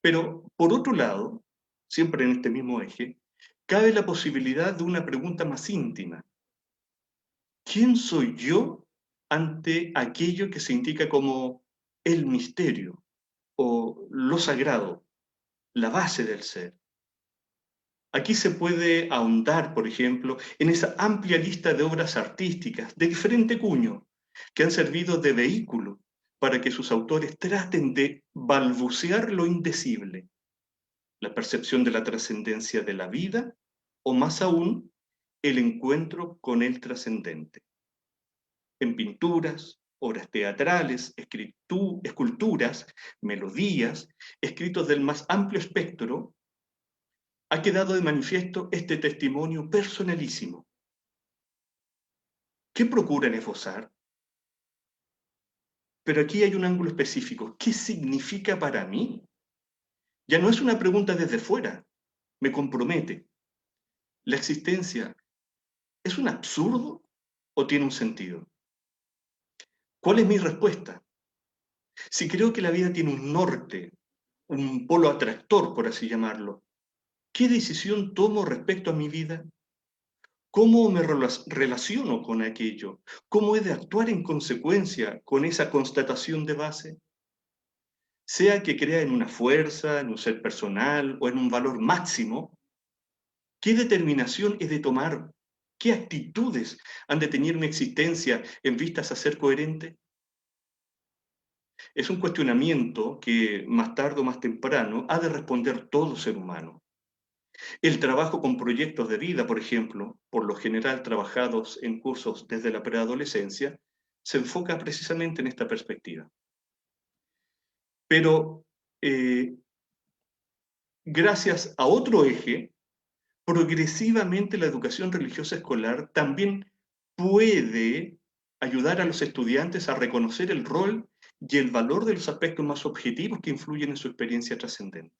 Pero, por otro lado, siempre en este mismo eje, cabe la posibilidad de una pregunta más íntima. ¿Quién soy yo ante aquello que se indica como el misterio o lo sagrado, la base del ser? Aquí se puede ahondar, por ejemplo, en esa amplia lista de obras artísticas de diferente cuño que han servido de vehículo para que sus autores traten de balbucear lo indecible, la percepción de la trascendencia de la vida o más aún, el encuentro con el trascendente. En pinturas, obras teatrales, esculturas, melodías, escritos del más amplio espectro, ha quedado de manifiesto este testimonio personalísimo. ¿Qué procuran esbozar? Pero aquí hay un ángulo específico. ¿Qué significa para mí? Ya no es una pregunta desde fuera, me compromete. ¿La existencia es un absurdo o tiene un sentido? ¿Cuál es mi respuesta? Si creo que la vida tiene un norte, un polo atractor, por así llamarlo, ¿qué decisión tomo respecto a mi vida? ¿Cómo me relaciono con aquello? ¿Cómo he de actuar en consecuencia con esa constatación de base? Sea que crea en una fuerza, en un ser personal o en un valor máximo, ¿qué determinación he de tomar? ¿Qué actitudes han de tener mi existencia en vistas a ser coherente? Es un cuestionamiento que más tarde o más temprano ha de responder todo ser humano. El trabajo con proyectos de vida, por ejemplo, por lo general trabajados en cursos desde la preadolescencia, se enfoca precisamente en esta perspectiva. Pero gracias a otro eje, progresivamente la educación religiosa escolar también puede ayudar a los estudiantes a reconocer el rol y el valor de los aspectos más objetivos que influyen en su experiencia trascendente.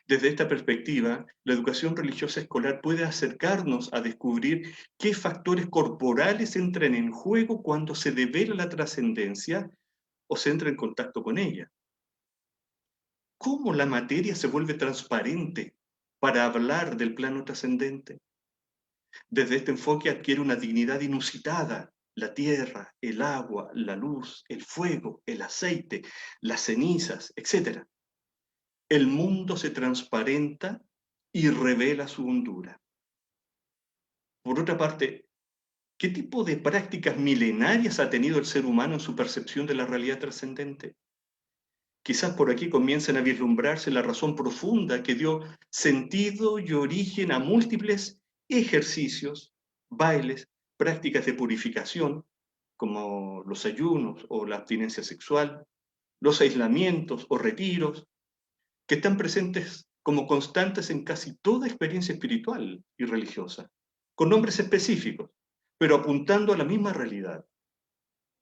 Desde esta perspectiva, la educación religiosa escolar puede acercarnos a descubrir qué factores corporales entran en juego cuando se devela la trascendencia o se entra en contacto con ella. ¿Cómo la materia se vuelve transparente para hablar del plano trascendente? Desde este enfoque adquiere una dignidad inusitada la tierra, el agua, la luz, el fuego, el aceite, las cenizas, etc. El mundo se transparenta y revela su hondura. Por otra parte, ¿qué tipo de prácticas milenarias ha tenido el ser humano en su percepción de la realidad trascendente? Quizás por aquí comiencen a vislumbrarse la razón profunda que dio sentido y origen a múltiples ejercicios, bailes, prácticas de purificación, como los ayunos o la abstinencia sexual, los aislamientos o retiros, que están presentes como constantes en casi toda experiencia espiritual y religiosa, con nombres específicos, pero apuntando a la misma realidad.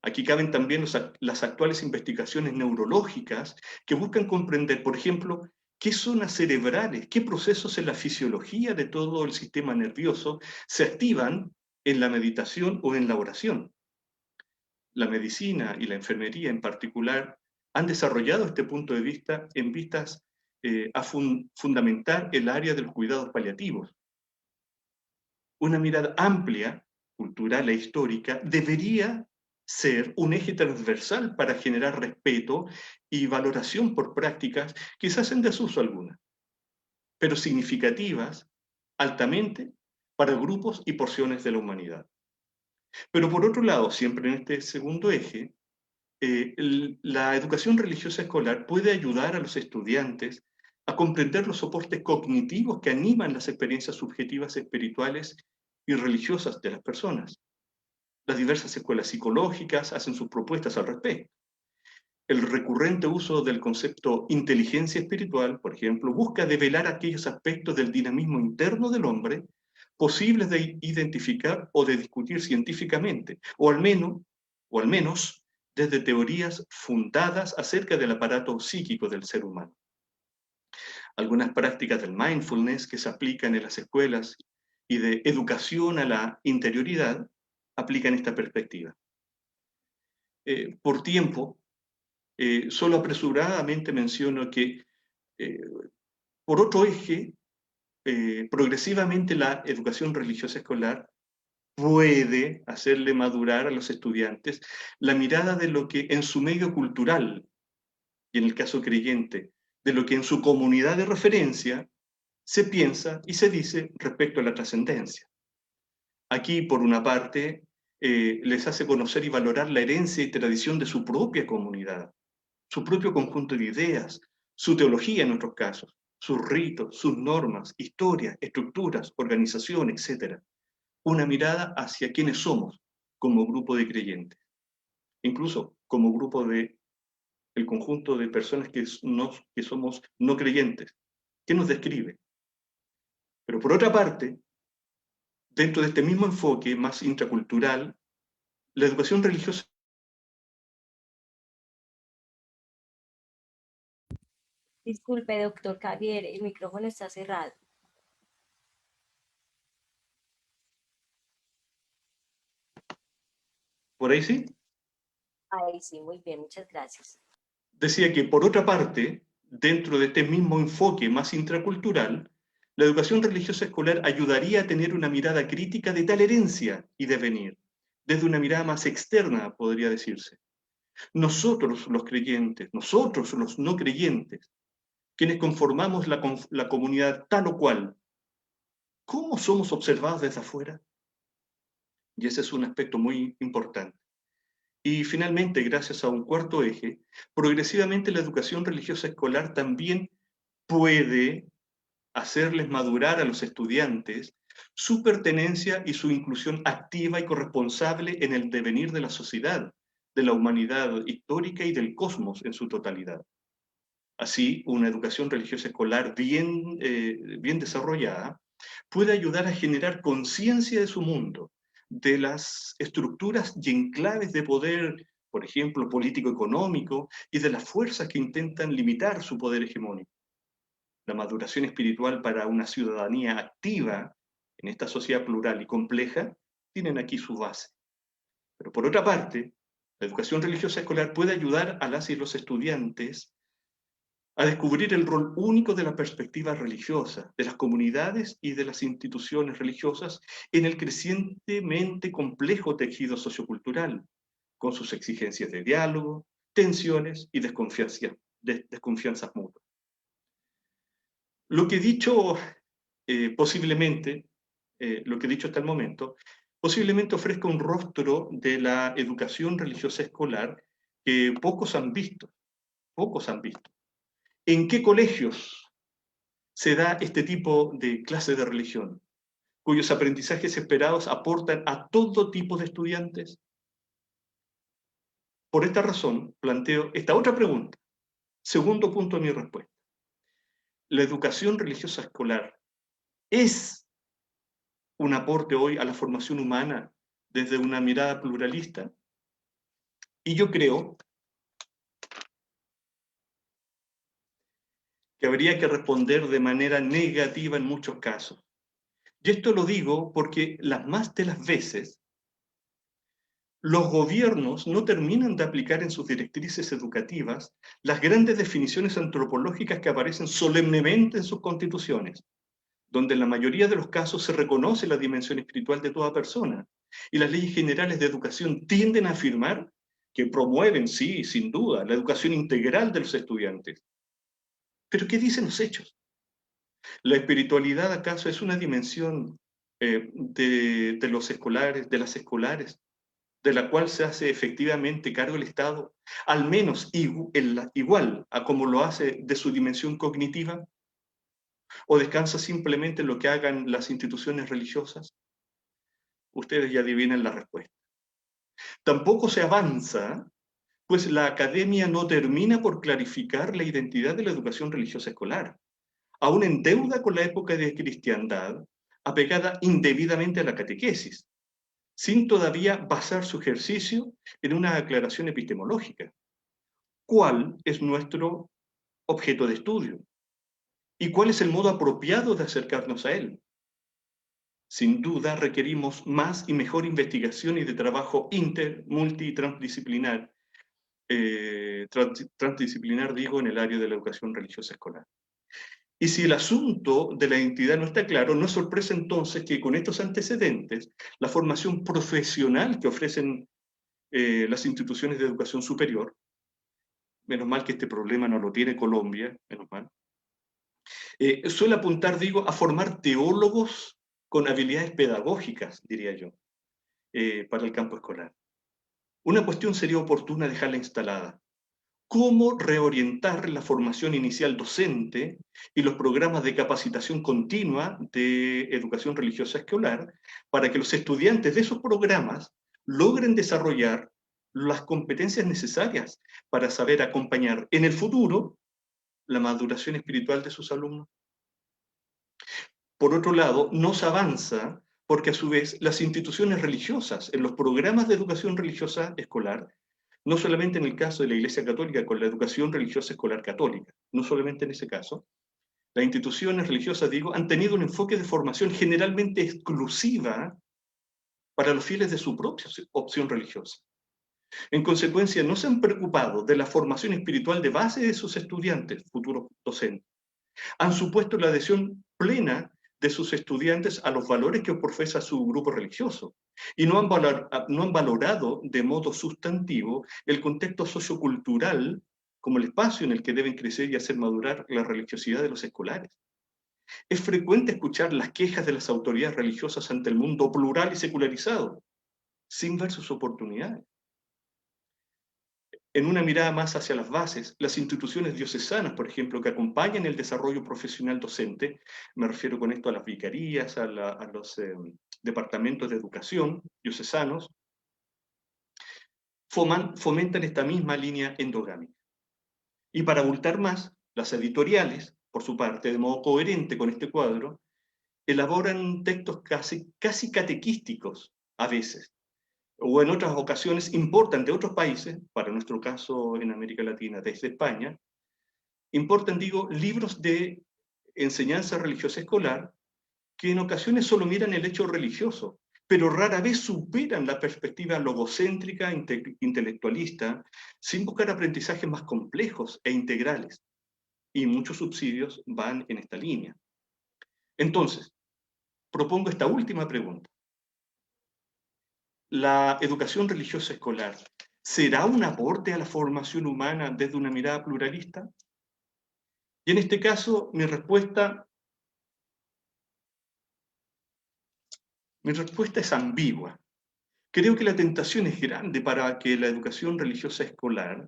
Aquí caben también las actuales investigaciones neurológicas que buscan comprender, por ejemplo, qué zonas cerebrales, qué procesos en la fisiología de todo el sistema nervioso se activan en la meditación o en la oración. La medicina y la enfermería en particular han desarrollado este punto de vista en vistas a fundamentar el área de los cuidados paliativos. Una mirada amplia, cultural e histórica, debería ser un eje transversal para generar respeto y valoración por prácticas que se hacen desuso algunas, pero significativas altamente para grupos y porciones de la humanidad. Pero por otro lado, siempre en este segundo eje, la educación religiosa escolar puede ayudar a los estudiantes a comprender los soportes cognitivos que animan las experiencias subjetivas espirituales y religiosas de las personas. Las diversas escuelas psicológicas hacen sus propuestas al respecto. El recurrente uso del concepto inteligencia espiritual, por ejemplo, busca develar aquellos aspectos del dinamismo interno del hombre posibles de identificar o de discutir científicamente, o al menos desde teorías fundadas acerca del aparato psíquico del ser humano. Algunas prácticas del mindfulness que se aplican en las escuelas y de educación a la interioridad aplican esta perspectiva. Por tiempo, solo apresuradamente menciono que, por otro eje, progresivamente la educación religiosa escolar puede hacerle madurar a los estudiantes la mirada de lo que en su medio cultural, y en el caso creyente, de lo que en su comunidad de referencia se piensa y se dice respecto a la trascendencia. Aquí, por una parte, les hace conocer y valorar la herencia y tradición de su propia comunidad, su propio conjunto de ideas, su teología en otros casos, sus ritos, sus normas, historias, estructuras, organización, etc. Una mirada hacia quiénes somos como grupo de creyentes, incluso como grupo de el conjunto de personas que somos no creyentes, que nos describe. Pero por otra parte, dentro de este mismo enfoque más intracultural, la educación religiosa. Disculpe, doctor Javier, el micrófono está cerrado. ¿Por ahí sí? Ahí sí, muy bien, muchas gracias. Decía que, por otra parte, dentro de este mismo enfoque más intracultural, la educación religiosa escolar ayudaría a tener una mirada crítica de tal herencia y devenir, desde una mirada más externa, podría decirse. Nosotros los creyentes, nosotros los no creyentes, quienes conformamos la comunidad tal o cual, ¿cómo somos observados desde afuera? Y ese es un aspecto muy importante. Y finalmente, gracias a un cuarto eje, progresivamente la educación religiosa escolar también puede hacerles madurar a los estudiantes su pertenencia y su inclusión activa y corresponsable en el devenir de la sociedad, de la humanidad histórica y del cosmos en su totalidad. Así, una educación religiosa escolar bien desarrollada puede ayudar a generar conciencia de su mundo, de las estructuras y enclaves de poder, por ejemplo, político-económico, y de las fuerzas que intentan limitar su poder hegemónico. La maduración espiritual para una ciudadanía activa en esta sociedad plural y compleja tienen aquí su base. Pero por otra parte, la educación religiosa escolar puede ayudar a las y los estudiantes a descubrir el rol único de la perspectiva religiosa, de las comunidades y de las instituciones religiosas en el crecientemente complejo tejido sociocultural, con sus exigencias de diálogo, tensiones y desconfianzas mutuas. Lo que he dicho posiblemente, lo que he dicho hasta el momento, posiblemente ofrezca un rostro de la educación religiosa escolar que pocos han visto. ¿En qué colegios se da este tipo de clase de religión, cuyos aprendizajes esperados aportan a todo tipo de estudiantes? Por esta razón, planteo esta otra pregunta. Segundo punto de mi respuesta. ¿La educación religiosa escolar es un aporte hoy a la formación humana desde una mirada pluralista? Y yo creo que habría que responder de manera negativa en muchos casos. Y esto lo digo porque las más de las veces los gobiernos no terminan de aplicar en sus directrices educativas las grandes definiciones antropológicas que aparecen solemnemente en sus constituciones, donde en la mayoría de los casos se reconoce la dimensión espiritual de toda persona y las leyes generales de educación tienden a afirmar que promueven, sí, sin duda, la educación integral de los estudiantes. Pero ¿qué dicen los hechos? ¿La espiritualidad acaso es una dimensión de los escolares, de las escolares, de la cual se hace efectivamente cargo el Estado, al menos igual a como lo hace de su dimensión cognitiva? ¿O descansa simplemente en lo que hagan las instituciones religiosas? Ustedes ya adivinan la respuesta. Tampoco se avanza, pues la academia no termina por clarificar la identidad de la educación religiosa escolar, aún en deuda con la época de cristiandad, apegada indebidamente a la catequesis, sin todavía basar su ejercicio en una aclaración epistemológica. ¿Cuál es nuestro objeto de estudio? ¿Y cuál es el modo apropiado de acercarnos a él? Sin duda requerimos más y mejor investigación y de trabajo multi y transdisciplinar, transdisciplinar digo, en el área de la educación religiosa escolar. Y si el asunto de la identidad no está claro, no es sorpresa entonces que con estos antecedentes, la formación profesional que ofrecen las instituciones de educación superior, menos mal que este problema no lo tiene Colombia, menos mal, suele apuntar, digo, a formar teólogos con habilidades pedagógicas, diría yo, para el campo escolar. Una cuestión sería oportuna dejarla instalada. ¿Cómo reorientar la formación inicial docente y los programas de capacitación continua de educación religiosa escolar para que los estudiantes de esos programas logren desarrollar las competencias necesarias para saber acompañar en el futuro la maduración espiritual de sus alumnos? Por otro lado, no se avanza porque a su vez las instituciones religiosas en los programas de educación religiosa escolar, no solamente en el caso de la Iglesia Católica con la educación religiosa escolar católica, no solamente en ese caso, las instituciones religiosas, digo, han tenido un enfoque de formación generalmente exclusiva para los fieles de su propia opción religiosa. En consecuencia, no se han preocupado de la formación espiritual de base de sus estudiantes, futuros docentes. Han supuesto la adhesión plena de sus estudiantes a los valores que profesa su grupo religioso y no han valorado de modo sustantivo el contexto sociocultural como el espacio en el que deben crecer y hacer madurar la religiosidad de los escolares. Es frecuente escuchar las quejas de las autoridades religiosas ante el mundo plural y secularizado, sin ver sus oportunidades. En una mirada más hacia las bases, las instituciones diocesanas, por ejemplo, que acompañan el desarrollo profesional docente, me refiero con esto a las vicarías, a los departamentos de educación diocesanos, fomentan esta misma línea endogámica. Y para abultar más, las editoriales, por su parte, de modo coherente con este cuadro, elaboran textos casi catequísticos a veces, o en otras ocasiones importan de otros países, para nuestro caso en América Latina, desde España, importan, digo, libros de enseñanza religiosa escolar que en ocasiones solo miran el hecho religioso, pero rara vez superan la perspectiva logocéntrica, intelectualista, sin buscar aprendizajes más complejos e integrales. Y muchos subsidios van en esta línea. Entonces, propongo esta última pregunta. ¿La educación religiosa escolar será un aporte a la formación humana desde una mirada pluralista? Y en este caso, mi respuesta es ambigua. Creo que la tentación es grande para que la educación religiosa escolar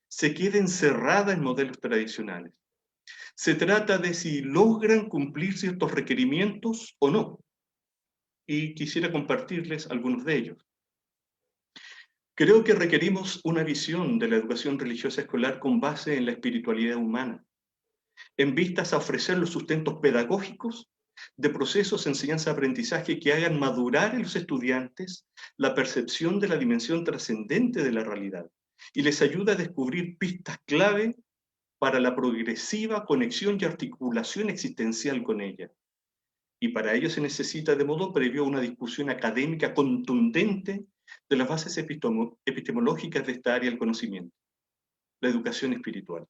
se quede encerrada en modelos tradicionales. Se trata de si logran cumplir ciertos requerimientos o no. Y quisiera compartirles algunos de ellos. Creo que requerimos una visión de la educación religiosa escolar con base en la espiritualidad humana, en vistas a ofrecer los sustentos pedagógicos de procesos de enseñanza-aprendizaje que hagan madurar en los estudiantes la percepción de la dimensión trascendente de la realidad y les ayuda a descubrir pistas clave para la progresiva conexión y articulación existencial con ella. Y para ello se necesita de modo previo una discusión académica contundente de las bases epistemológicas de esta área del conocimiento, la educación espiritual.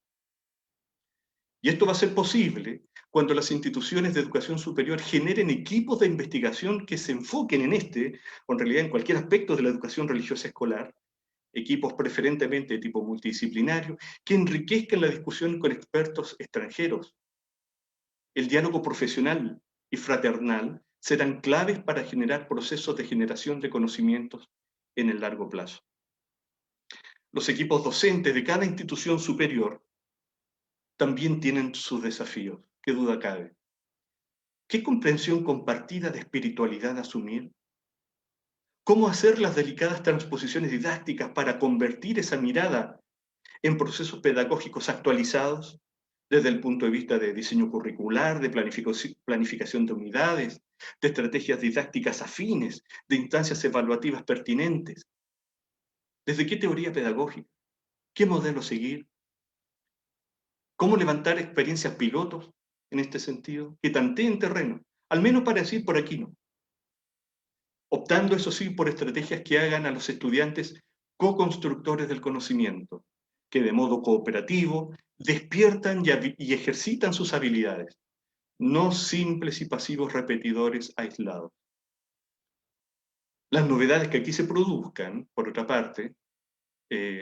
Y esto va a ser posible cuando las instituciones de educación superior generen equipos de investigación que se enfoquen en o en realidad en cualquier aspecto de la educación religiosa escolar, equipos preferentemente de tipo multidisciplinario, que enriquezcan la discusión con expertos extranjeros. El diálogo profesional y fraternal serán claves para generar procesos de generación de conocimientos en el largo plazo. Los equipos docentes de cada institución superior también tienen sus desafíos, qué duda cabe. ¿Qué comprensión compartida de espiritualidad asumir? ¿Cómo hacer las delicadas transposiciones didácticas para convertir esa mirada en procesos pedagógicos actualizados desde el punto de vista de diseño curricular, de planificación de unidades, de estrategias didácticas afines, de instancias evaluativas pertinentes? ¿Desde qué teoría pedagógica? ¿Qué modelo seguir? ¿Cómo levantar experiencias pilotos en este sentido? Que tanteen terreno, al menos para decir por aquí no. Optando, eso sí, por estrategias que hagan a los estudiantes co-constructores del conocimiento, que de modo cooperativo despiertan y ejercitan sus habilidades, no simples y pasivos repetidores aislados. Las novedades que aquí se produzcan, por otra parte,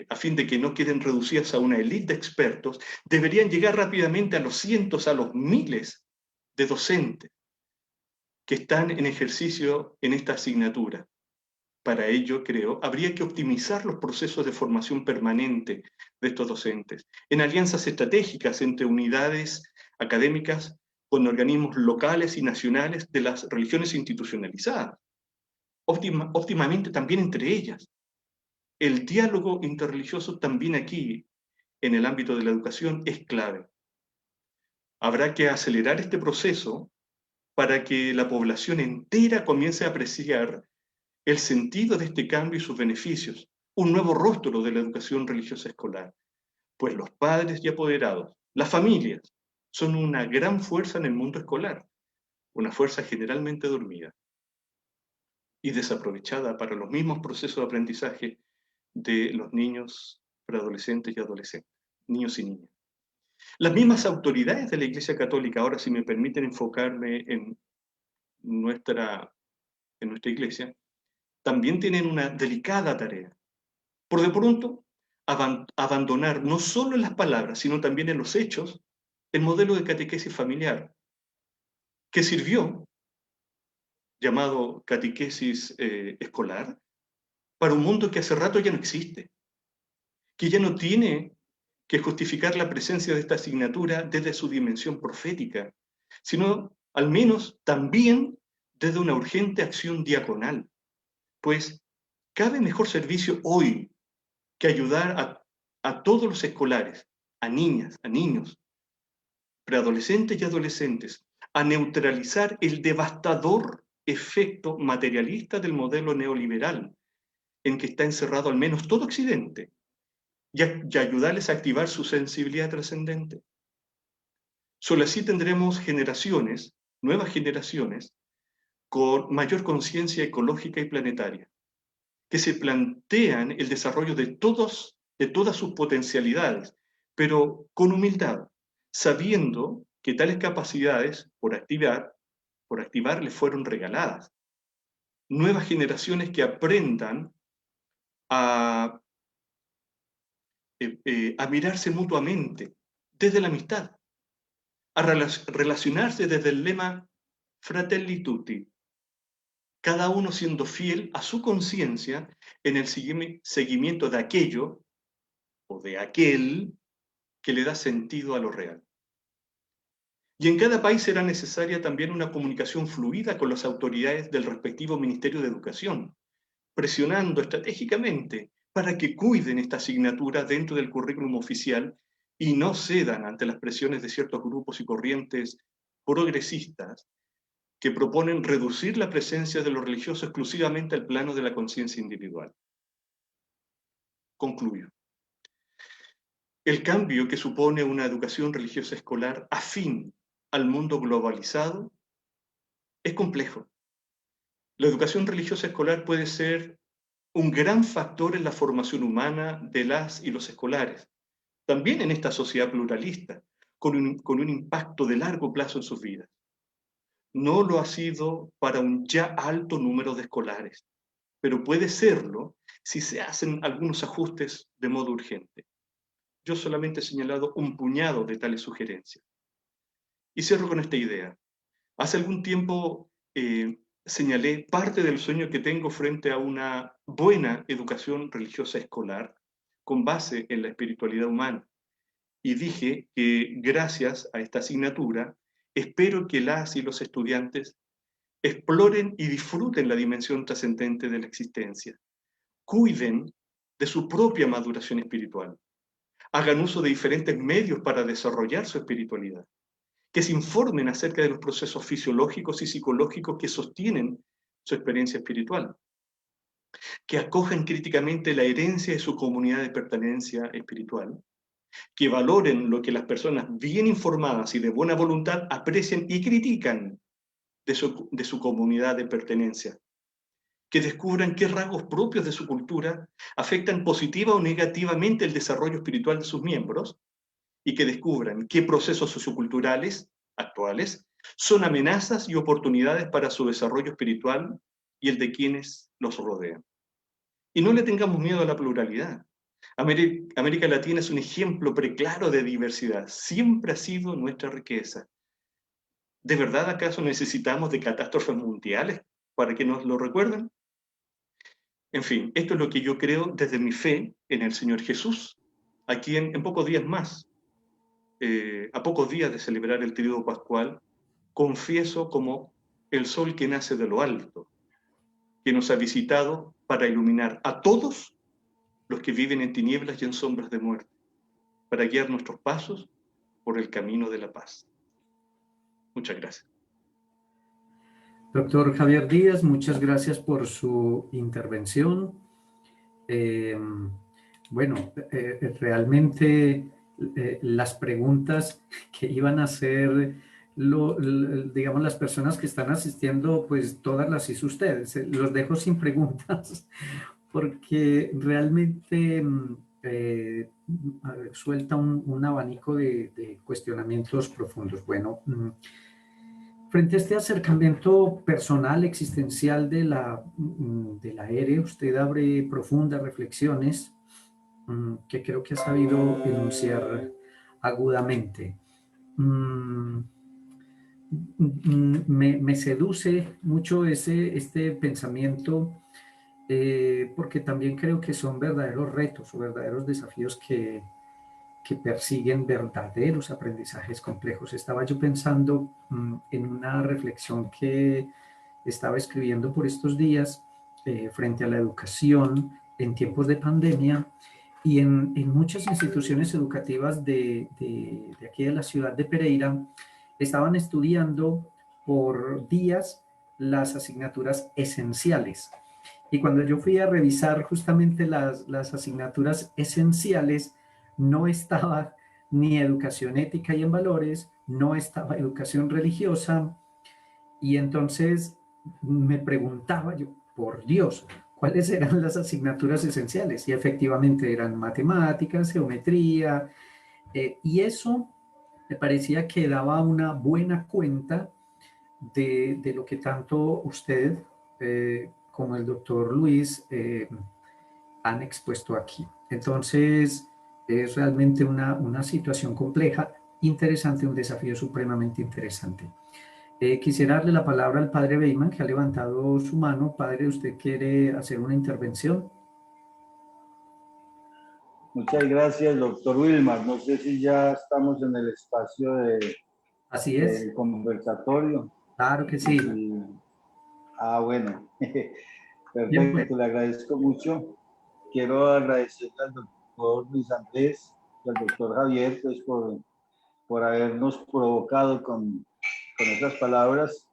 a fin de que no queden reducidas a una élite de expertos, deberían llegar rápidamente a los cientos, a los miles de docentes que están en ejercicio en esta asignatura. Para ello, creo, habría que optimizar los procesos de formación permanente de estos docentes, en alianzas estratégicas entre unidades académicas con organismos locales y nacionales de las religiones institucionalizadas, óptimamente también entre ellas. El diálogo interreligioso también aquí, en el ámbito de la educación, es clave. Habrá que acelerar este proceso para que la población entera comience a apreciar el sentido de este cambio y sus beneficios, un nuevo rostro de la educación religiosa escolar, pues los padres y apoderados, las familias, son una gran fuerza en el mundo escolar, una fuerza generalmente dormida y desaprovechada para los mismos procesos de aprendizaje de los niños, preadolescentes y adolescentes, niños y niñas. Las mismas autoridades de la Iglesia Católica, ahora si me permiten enfocarme en nuestra Iglesia, también tienen una delicada tarea. Por de pronto, abandonar no solo en las palabras, sino también en los hechos, el modelo de catequesis familiar, que sirvió, llamado catequesis escolar, para un mundo que hace rato ya no existe, que ya no tiene que justificar la presencia de esta asignatura desde su dimensión profética, sino al menos también desde una urgente acción diaconal, pues cabe mejor servicio hoy que ayudar a todos los escolares, a niñas, a niños, preadolescentes y adolescentes, a neutralizar el devastador efecto materialista del modelo neoliberal en que está encerrado al menos todo Occidente, y ayudarles a activar su sensibilidad trascendente. Solo así tendremos generaciones, nuevas generaciones, con mayor conciencia ecológica y planetaria, que se plantean el desarrollo de todas sus potencialidades, pero con humildad, sabiendo que tales capacidades, por activar, les fueron regaladas. Nuevas generaciones que aprendan a mirarse mutuamente desde la amistad, a relacionarse desde el lema Fratelli Tutti, cada uno siendo fiel a su conciencia en el seguimiento de aquello o de aquel que le da sentido a lo real. Y en cada país será necesaria también una comunicación fluida con las autoridades del respectivo Ministerio de Educación, presionando estratégicamente para que cuiden esta asignatura dentro del currículum oficial y no cedan ante las presiones de ciertos grupos y corrientes progresistas que proponen reducir la presencia de lo religioso exclusivamente al plano de la conciencia individual. Concluyo. El cambio que supone una educación religiosa escolar afín al mundo globalizado es complejo. La educación religiosa escolar puede ser un gran factor en la formación humana de las y los escolares, también en esta sociedad pluralista, con un impacto de largo plazo en sus vidas. No lo ha sido para un ya alto número de escolares, pero puede serlo si se hacen algunos ajustes de modo urgente. Yo solamente he señalado un puñado de tales sugerencias. Y cierro con esta idea. Hace algún tiempo señalé parte del sueño que tengo frente a una buena educación religiosa escolar con base en la espiritualidad humana. Y dije que gracias a esta asignatura, espero que las y los estudiantes exploren y disfruten la dimensión trascendente de la existencia, cuiden de su propia maduración espiritual, hagan uso de diferentes medios para desarrollar su espiritualidad, que se informen acerca de los procesos fisiológicos y psicológicos que sostienen su experiencia espiritual, que acojan críticamente la herencia de su comunidad de pertenencia espiritual, que valoren lo que las personas bien informadas y de buena voluntad aprecian y critican de su comunidad de pertenencia, que descubran qué rasgos propios de su cultura afectan positiva o negativamente el desarrollo espiritual de sus miembros, y que descubran qué procesos socioculturales actuales son amenazas y oportunidades para su desarrollo espiritual y el de quienes los rodean. Y no le tengamos miedo a la pluralidad. América Latina es un ejemplo preclaro de diversidad. Siempre ha sido nuestra riqueza. ¿De verdad acaso necesitamos de catástrofes mundiales para que nos lo recuerden? En fin, esto es lo que yo creo desde mi fe en el Señor Jesús, a quien en pocos días más, a pocos días de celebrar el Tríodo Pascual, confieso como el sol que nace de lo alto, que nos ha visitado para iluminar a todos los que viven en tinieblas y en sombras de muerte, para guiar nuestros pasos por el camino de la paz. Muchas gracias. Doctor Javier Díaz, muchas gracias por su intervención. Realmente las preguntas que iban a hacer, digamos, las personas que están asistiendo, pues todas las hizo ustedes. Los dejo sin preguntas porque realmente suelta un abanico de cuestionamientos profundos. Bueno, frente a este acercamiento personal, existencial de la ERE, usted abre profundas reflexiones que creo que ha sabido enunciar agudamente. Me seduce mucho este pensamiento porque también creo que son verdaderos retos o verdaderos desafíos que persiguen verdaderos aprendizajes complejos. Estaba yo pensando en una reflexión que estaba escribiendo por estos días frente a la educación en tiempos de pandemia y en muchas instituciones educativas de aquí de la ciudad de Pereira estaban estudiando por días las asignaturas esenciales. Y cuando yo fui a revisar justamente las asignaturas esenciales, no estaba ni educación ética y en valores, no estaba educación religiosa, y entonces me preguntaba yo, por Dios, ¿cuáles eran las asignaturas esenciales? Y efectivamente eran matemáticas, geometría, y eso me parecía que daba una buena cuenta de lo que tanto usted como el doctor Luis han expuesto aquí. Entonces, es realmente una situación compleja, interesante, un desafío supremamente interesante. Quisiera darle la palabra al padre Beyman, que ha levantado su mano. Padre, ¿usted quiere hacer una intervención? Muchas gracias, doctor Wilmar. No sé si ya estamos en el espacio Así es. del conversatorio. Claro que sí. Bueno. Perfecto, Bien, pues. le agradezco mucho. Quiero agradecerle al doctor Luis Andrés y al doctor Javier pues, por habernos provocado con esas palabras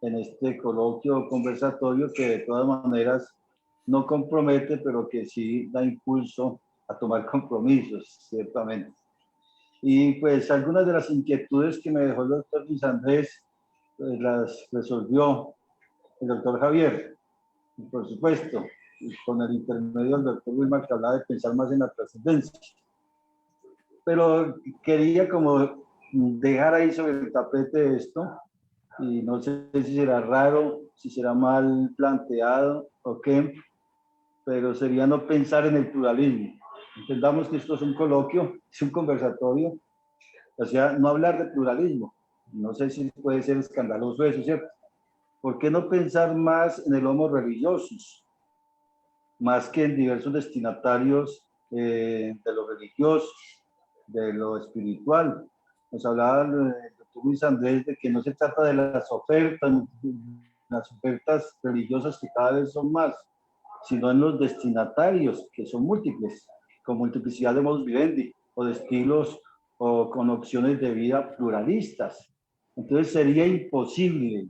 en este coloquio conversatorio que de todas maneras no compromete, pero que sí da impulso a tomar compromisos, ciertamente. Y pues algunas de las inquietudes que me dejó el doctor Luis Andrés, pues las resolvió el doctor Javier, y por supuesto, con el intermedio del doctor Wilmar, que hablaba de pensar más en la trascendencia. Pero quería como dejar ahí sobre el tapete esto, y no sé si será raro, si será mal planteado o qué, pero sería no pensar en el pluralismo. Entendamos que esto es un coloquio, es un conversatorio, o sea, no hablar de pluralismo. No sé si puede ser escandaloso eso, ¿cierto? ¿Por qué no pensar más en el homo religiosus, más que en diversos destinatarios de lo religioso, de lo espiritual? Nos hablaba el doctor Luis Andrés de que no se trata de las ofertas religiosas que cada vez son más, sino en los destinatarios, que son múltiples, con multiplicidad de modus vivendi, o de estilos, o con opciones de vida pluralistas. Entonces sería imposible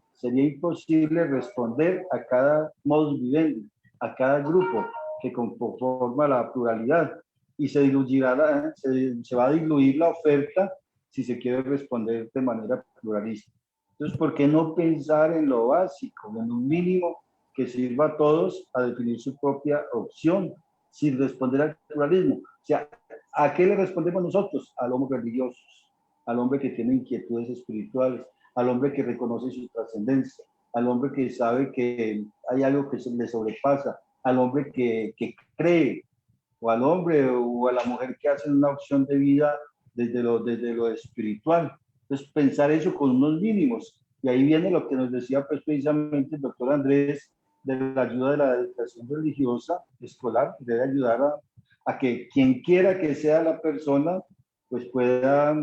responder a cada modus vivendi, a cada grupo que conforma la pluralidad, y se va a diluir la oferta si se quiere responder de manera pluralista. Entonces, ¿por qué no pensar en lo básico, en un mínimo que sirva a todos a definir su propia opción, sin responder al pluralismo? O sea, ¿a qué le respondemos nosotros? Al hombre religioso, al hombre que tiene inquietudes espirituales, al hombre que reconoce su trascendencia, al hombre que sabe que hay algo que se le sobrepasa, al hombre que cree, o al hombre o a la mujer que hacen una opción de vida desde lo espiritual. Entonces, pensar eso con unos mínimos. Y ahí viene lo que nos decía pues, precisamente el doctor Andrés, de la ayuda de la educación religiosa escolar, debe ayudar a que quien quiera que sea la persona, pues pueda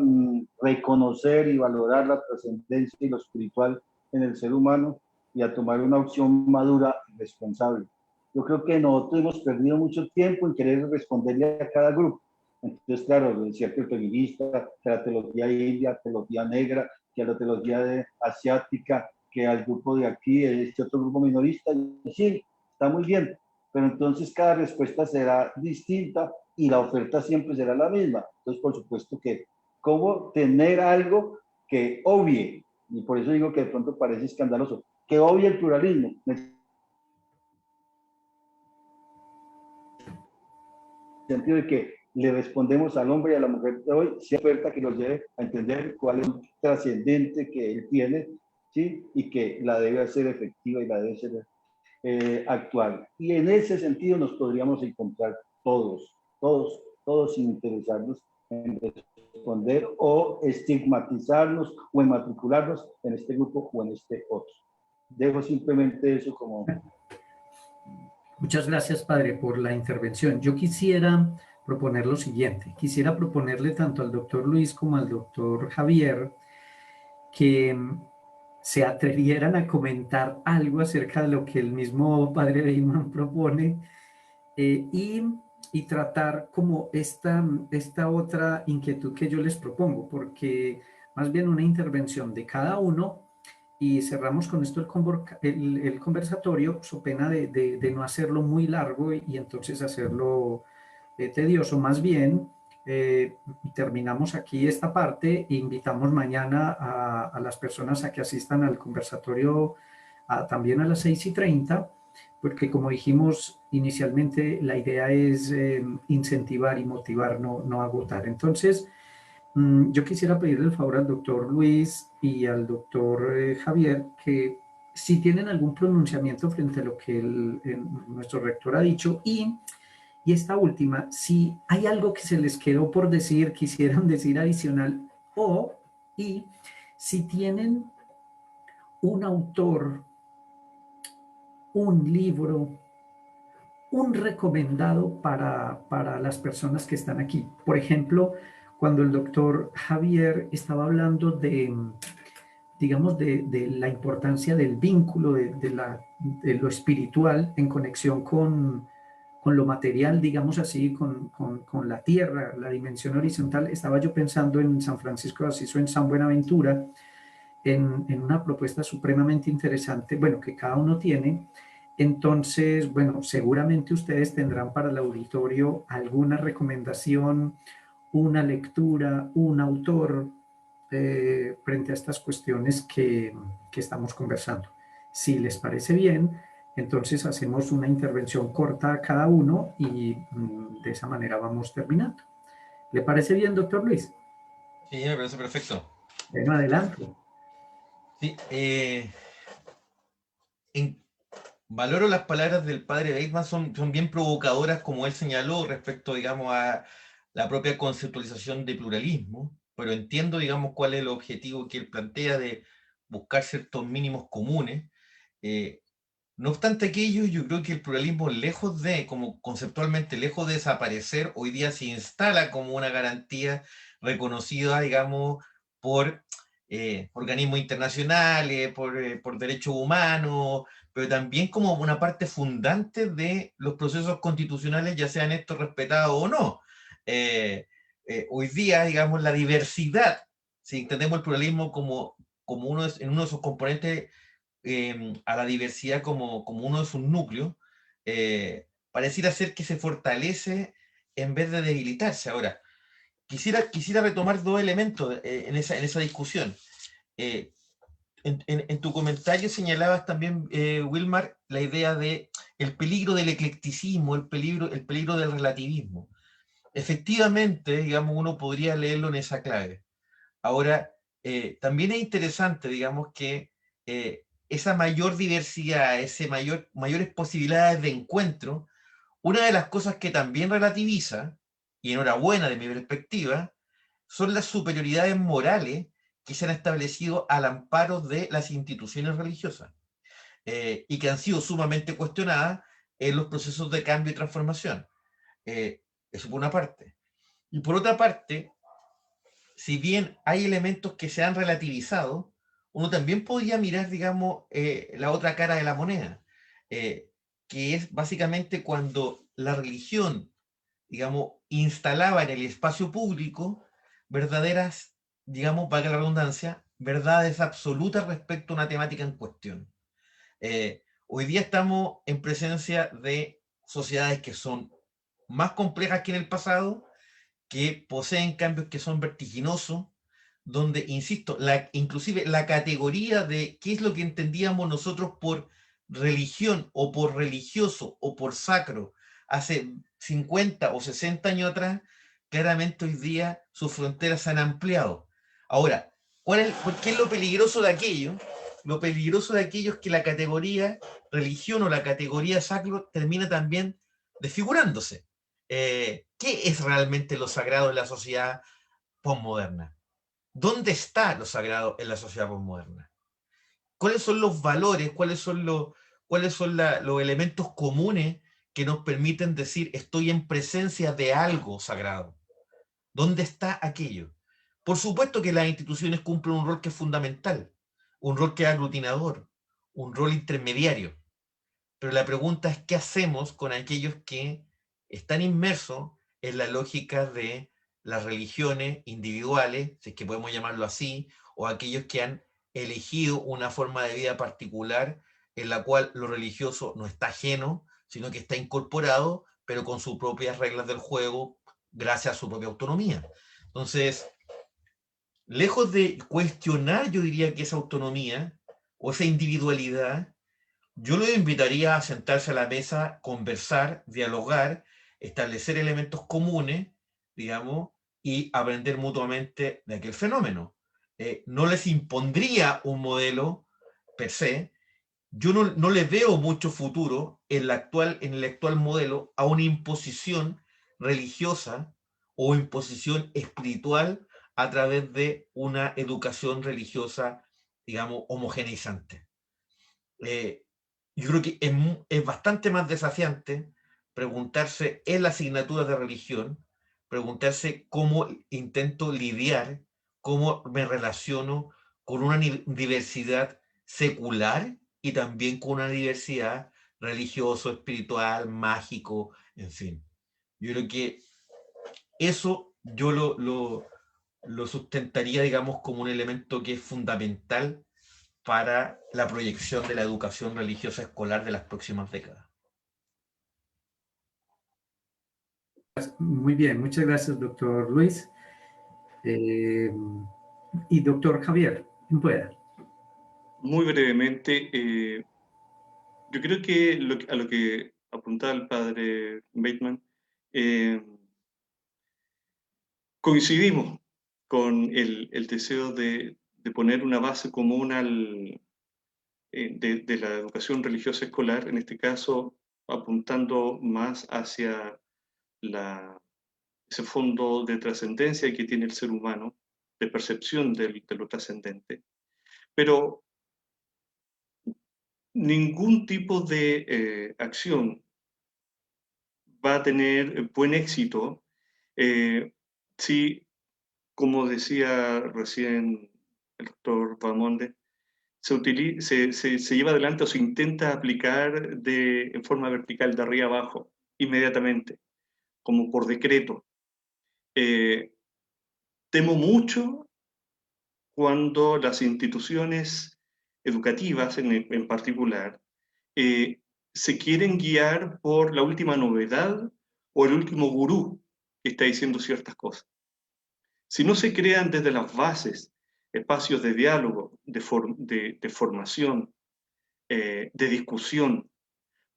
reconocer y valorar la trascendencia y lo espiritual en el ser humano, y a tomar una opción madura y responsable. Yo creo que nosotros hemos perdido mucho tiempo en querer responderle a cada grupo. Entonces, claro, decía que el feminista, que la teología india, teología negra, que la teología asiática, que al grupo de aquí, este otro grupo minorista, y sí, está muy bien, pero entonces cada respuesta será distinta y la oferta siempre será la misma. Entonces, por supuesto que, ¿cómo tener algo que obvie? Y por eso digo que de pronto parece escandaloso, que obvie el pluralismo. En el sentido de que le respondemos al hombre y a la mujer de hoy, si oferta que nos lleve a entender cuál es el trascendente que él tiene, ¿sí? Y que la debe hacer efectiva y la debe ser actual. Y en ese sentido nos podríamos encontrar todos sin interesarnos en responder o estigmatizarnos o en matricularnos en este grupo o en este otro. Dejo simplemente eso como... Muchas gracias, padre, por la intervención. Yo quisiera proponer lo siguiente. Quisiera proponerle tanto al doctor Luis como al doctor Javier que se atrevieran a comentar algo acerca de lo que el mismo padre Beyman propone y tratar como esta otra inquietud que yo les propongo, porque más bien una intervención de cada uno, y cerramos con esto el conversatorio, so pena de no hacerlo muy largo y entonces hacerlo tedioso. Más bien, terminamos aquí esta parte e invitamos mañana a las personas a que asistan al conversatorio también a las 6:30, porque como dijimos inicialmente, la idea es incentivar y motivar, no agotar. Entonces, yo quisiera pedirle el favor al doctor Luis y al doctor Javier que si tienen algún pronunciamiento frente a lo que nuestro rector ha dicho, y esta última, si hay algo que se les quedó por decir, quisieran decir adicional, y si tienen un autor, un libro, un recomendado para las personas que están aquí. Por ejemplo, cuando el doctor Javier estaba hablando digamos, de la importancia del vínculo, de lo espiritual en conexión con lo material, digamos así, con la tierra, la dimensión horizontal, estaba yo pensando en San Francisco de Asís o en San Buenaventura, en una propuesta supremamente interesante, bueno, que cada uno tiene. Entonces, bueno, seguramente ustedes tendrán para el auditorio alguna recomendación, una lectura, un autor frente a estas cuestiones que estamos conversando. Si les parece bien, entonces hacemos una intervención corta a cada uno y de esa manera vamos terminando. ¿Le parece bien, doctor Luis? Sí, me parece perfecto. Bueno, adelante. Sí, valoro las palabras del padre Bateman, son bien provocadoras, como él señaló, respecto, digamos, a la propia conceptualización de pluralismo, pero entiendo, digamos, cuál es el objetivo que él plantea de buscar ciertos mínimos comunes. Eh, no obstante aquello, yo creo que el pluralismo, lejos de, como conceptualmente, lejos de desaparecer, hoy día se instala como una garantía reconocida, digamos, por organismos internacionales, por derechos humanos, pero también como una parte fundante de los procesos constitucionales, ya sean estos respetados o no. Hoy día, digamos, la diversidad, si entendemos el pluralismo como en uno de sus componentes, a la diversidad como uno de sus núcleos, pareciera ser que se fortalece en vez de debilitarse. Ahora, quisiera retomar dos elementos en esa discusión. Eh, en tu comentario señalabas también, Wilmar, la idea de el peligro del eclecticismo, el peligro del relativismo. Efectivamente, digamos, uno podría leerlo en esa clave. Ahora, también es interesante, digamos, que esa mayor diversidad, mayores posibilidades de encuentro, una de las cosas que también relativiza, y enhorabuena de mi perspectiva, son las superioridades morales que se han establecido al amparo de las instituciones religiosas y que han sido sumamente cuestionadas en los procesos de cambio y transformación. Eso por una parte. Y por otra parte, si bien hay elementos que se han relativizado, uno también podría mirar, digamos, la otra cara de la moneda, eh, que es básicamente cuando la religión, digamos, instalaba en el espacio público verdaderas, digamos, valga la redundancia, verdades absolutas respecto a una temática en cuestión. Hoy día estamos en presencia de sociedades que son más complejas que en el pasado, que poseen cambios que son vertiginosos, donde, insisto, inclusive la categoría de qué es lo que entendíamos nosotros por religión o por religioso o por sacro hace 50 o 60 años atrás, claramente hoy día sus fronteras se han ampliado. Ahora, ¿qué es lo peligroso de aquello? Lo peligroso de aquello es que la categoría religión o la categoría sacro termina también desfigurándose. ¿Qué es realmente lo sagrado en la sociedad posmoderna? ¿Dónde está lo sagrado en la sociedad posmoderna? ¿Cuáles son los valores, los elementos comunes que nos permiten decir estoy en presencia de algo sagrado? ¿Dónde está aquello? Por supuesto que las instituciones cumplen un rol que es fundamental, un rol que es aglutinador, un rol intermediario. Pero la pregunta es, ¿qué hacemos con aquellos que están inmersos en la lógica de las religiones individuales, si es que podemos llamarlo así, o aquellos que han elegido una forma de vida particular en la cual lo religioso no está ajeno, sino que está incorporado, pero con sus propias reglas del juego, gracias a su propia autonomía? Entonces, lejos de cuestionar, yo diría que esa autonomía o esa individualidad, yo lo invitaría a sentarse a la mesa, conversar, dialogar, establecer elementos comunes, digamos, y aprender mutuamente de aquel fenómeno. No les impondría un modelo per se. Yo no le veo mucho futuro en el actual modelo a una imposición religiosa o imposición espiritual a través de una educación religiosa, digamos, homogeneizante. Eh, yo creo que es bastante más desafiante preguntarse en la asignatura de religión, preguntarse cómo intento lidiar, cómo me relaciono con una diversidad secular y también con una diversidad religioso, espiritual, mágico, en fin. Yo creo que eso yo lo sustentaría, digamos, como un elemento que es fundamental para la proyección de la educación religiosa escolar de las próximas décadas. Muy bien, muchas gracias, doctor Luis. Y doctor Javier, ¿quién pueda? Muy brevemente, yo creo que a lo que apuntaba el padre Bateman, coincidimos con el deseo de poner una base común de la educación religiosa escolar, en este caso apuntando más hacia ese fondo de trascendencia que tiene el ser humano, de percepción de lo trascendente. Pero ningún tipo de acción va a tener buen éxito si, como decía recién el doctor Bamonde, se lleva adelante o se intenta aplicar en forma vertical, de arriba abajo, inmediatamente, como por decreto. Temo mucho cuando las instituciones educativas en particular se quieren guiar por la última novedad o el último gurú que está diciendo ciertas cosas. Si no se crean desde las bases espacios de diálogo, de formación, de discusión,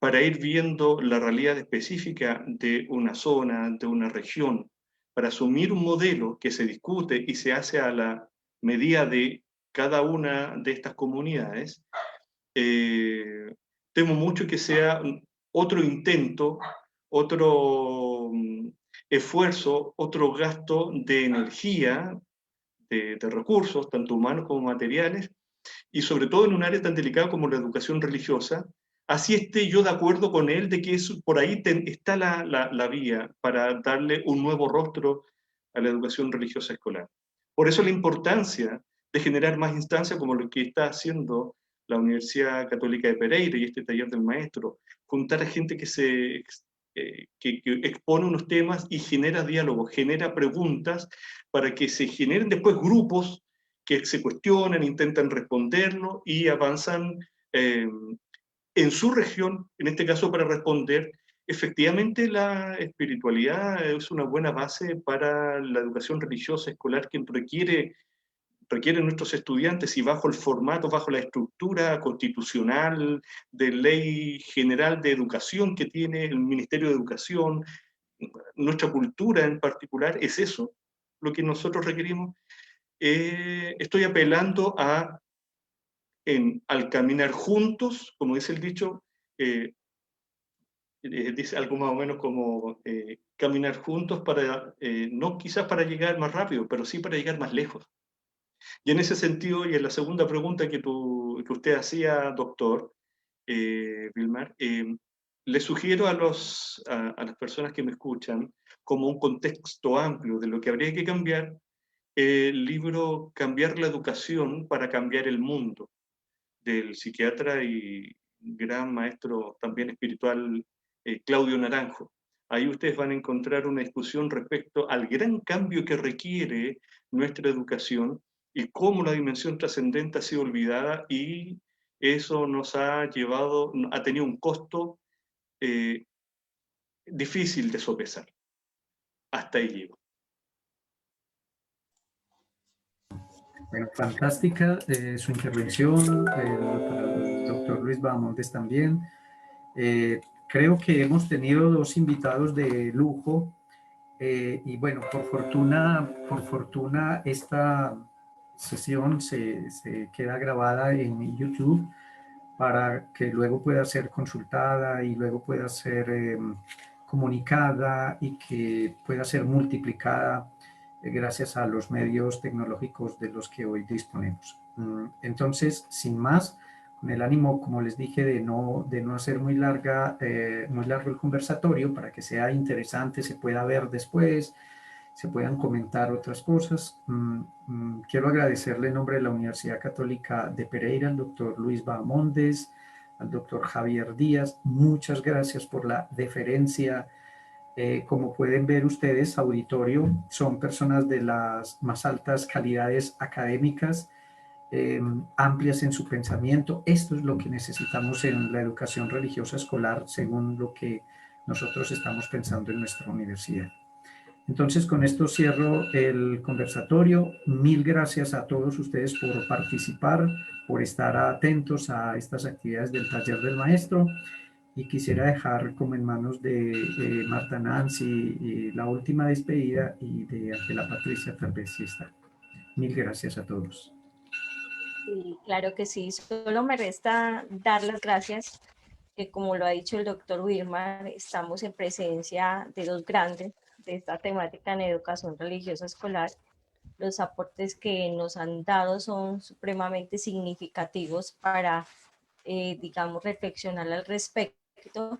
para ir viendo la realidad específica de una zona, de una región, para asumir un modelo que se discute y se hace a la medida de cada una de estas comunidades, temo mucho que sea otro intento, otro esfuerzo, otro gasto de energía, de recursos, tanto humanos como materiales, y sobre todo en un área tan delicada como la educación religiosa, así esté yo de acuerdo con él de que por ahí está la vía para darle un nuevo rostro a la educación religiosa escolar. Por eso la importancia de generar más instancias como lo que está haciendo la Universidad Católica de Pereira y este taller del maestro, juntar a gente que expone unos temas y genera diálogo, genera preguntas para que se generen después grupos que se cuestionan, intentan responderlo y avanzan en su región, en este caso para responder. Efectivamente, la espiritualidad es una buena base para la educación religiosa escolar que requieren nuestros estudiantes, y bajo el formato, bajo la estructura constitucional de ley general de educación que tiene el Ministerio de Educación, nuestra cultura en particular, es eso lo que nosotros requerimos. Estoy apelando al caminar juntos, como dice el dicho, dice algo más o menos como caminar juntos para, no quizás para llegar más rápido, pero sí para llegar más lejos. Y en ese sentido, y en la segunda pregunta que usted hacía, doctor Vilmar, le sugiero a las personas que me escuchan, como un contexto amplio de lo que habría que cambiar, el libro Cambiar la educación para cambiar el mundo, del psiquiatra y gran maestro también espiritual Claudio Naranjo. Ahí ustedes van a encontrar una discusión respecto al gran cambio que requiere nuestra educación y cómo la dimensión trascendente ha sido olvidada, y eso nos ha tenido un costo difícil de sopesar. Hasta ahí llego. Bueno, fantástica su intervención, para el doctor Luis Bahamondes también. Creo que hemos tenido dos invitados de lujo y bueno, por fortuna esta sesión se queda grabada en YouTube para que luego pueda ser consultada y luego pueda ser comunicada y que pueda ser multiplicada gracias a los medios tecnológicos de los que hoy disponemos. Entonces, sin más, con el ánimo, como les dije, de no hacer muy largo el conversatorio, para que sea interesante, se pueda ver después, se puedan comentar otras cosas. Quiero agradecerle en nombre de la Universidad Católica de Pereira al doctor Luis Bahamondes, al doctor Javier Díaz. Muchas gracias por la deferencia. Como pueden ver ustedes, auditorio, son personas de las más altas calidades académicas, amplias en su pensamiento. Esto es lo que necesitamos en la educación religiosa escolar, según lo que nosotros estamos pensando en nuestra universidad. Entonces, con esto cierro el conversatorio. Mil gracias a todos ustedes por participar, por estar atentos a estas actividades del taller del maestro. Y quisiera dejar como en manos de Marta Nancy la última despedida, y de Ángela Patricia, tal vez si está. Mil gracias a todos. Sí, claro que sí. Solo me resta dar las gracias, que como lo ha dicho el doctor Wilmar, estamos en presencia de dos grandes de esta temática en educación religiosa escolar. Los aportes que nos han dado son supremamente significativos para, digamos, reflexionar al respecto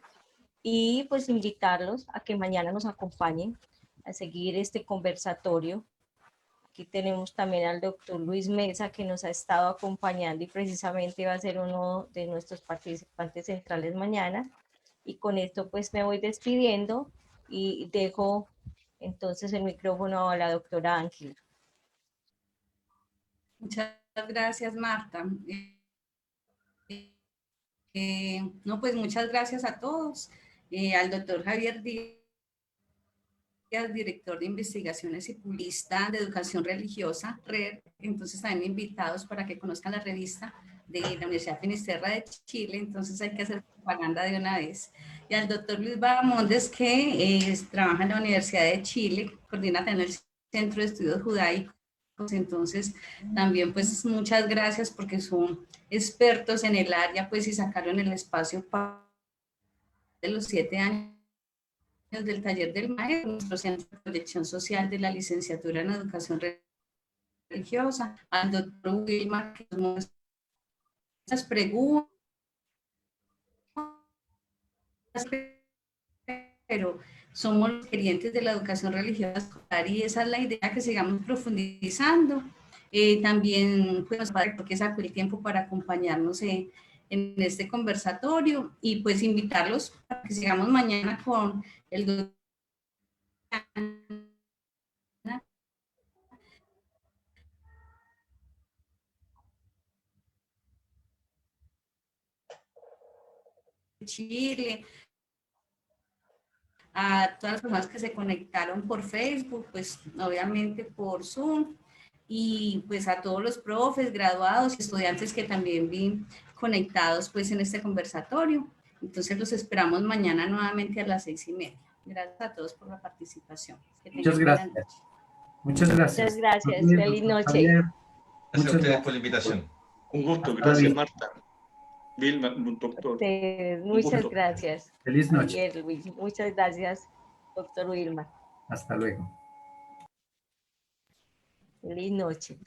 y pues invitarlos a que mañana nos acompañen a seguir este conversatorio. Aquí tenemos también al doctor Luis Mesa, que nos ha estado acompañando y precisamente va a ser uno de nuestros participantes centrales mañana. Y con esto pues me voy despidiendo y dejo entonces el micrófono a la doctora Ángela. Muchas gracias, Marta. No, pues muchas gracias a todos. Al doctor Javier Díaz, director de investigaciones y publicista de educación religiosa, RED. Entonces también invitados para que conozcan la revista de la Universidad Finisterra de Chile. Entonces hay que hacer propaganda de una vez. Y al doctor Luis Bahamondes, que trabaja en la Universidad de Chile, coordina en el Centro de Estudios Judaicos. Entonces también pues muchas gracias porque son expertos en el área pues y sacaron el espacio para los 7 años del taller del maestro, nuestro centro de proyección social de la licenciatura en educación religiosa, al doctor Wilmar, que nos muestra las preguntas, pero somos los gerentes de la educación religiosa escolar y esa es la idea, que sigamos profundizando. También, pues, porque sacó el tiempo para acompañarnos en este conversatorio y pues invitarlos a que sigamos mañana con el doctor Chile, a todas las personas que se conectaron por Facebook, pues obviamente por Zoom, y pues a todos los profes, graduados y estudiantes que también vi conectados pues en este conversatorio. Entonces los esperamos mañana nuevamente a las 6:30. Gracias a todos por la participación. Muchas gracias. Muchas gracias. Muchas gracias. Feliz noche. Javier, Gracias a ustedes por la invitación. Un gusto, Hasta gracias luego. Marta. Vilma, doctor. Muchas gusto. gracias. Feliz noche. Javier, Luis. Muchas gracias, doctor Wilmar. Hasta luego. Feliz noche.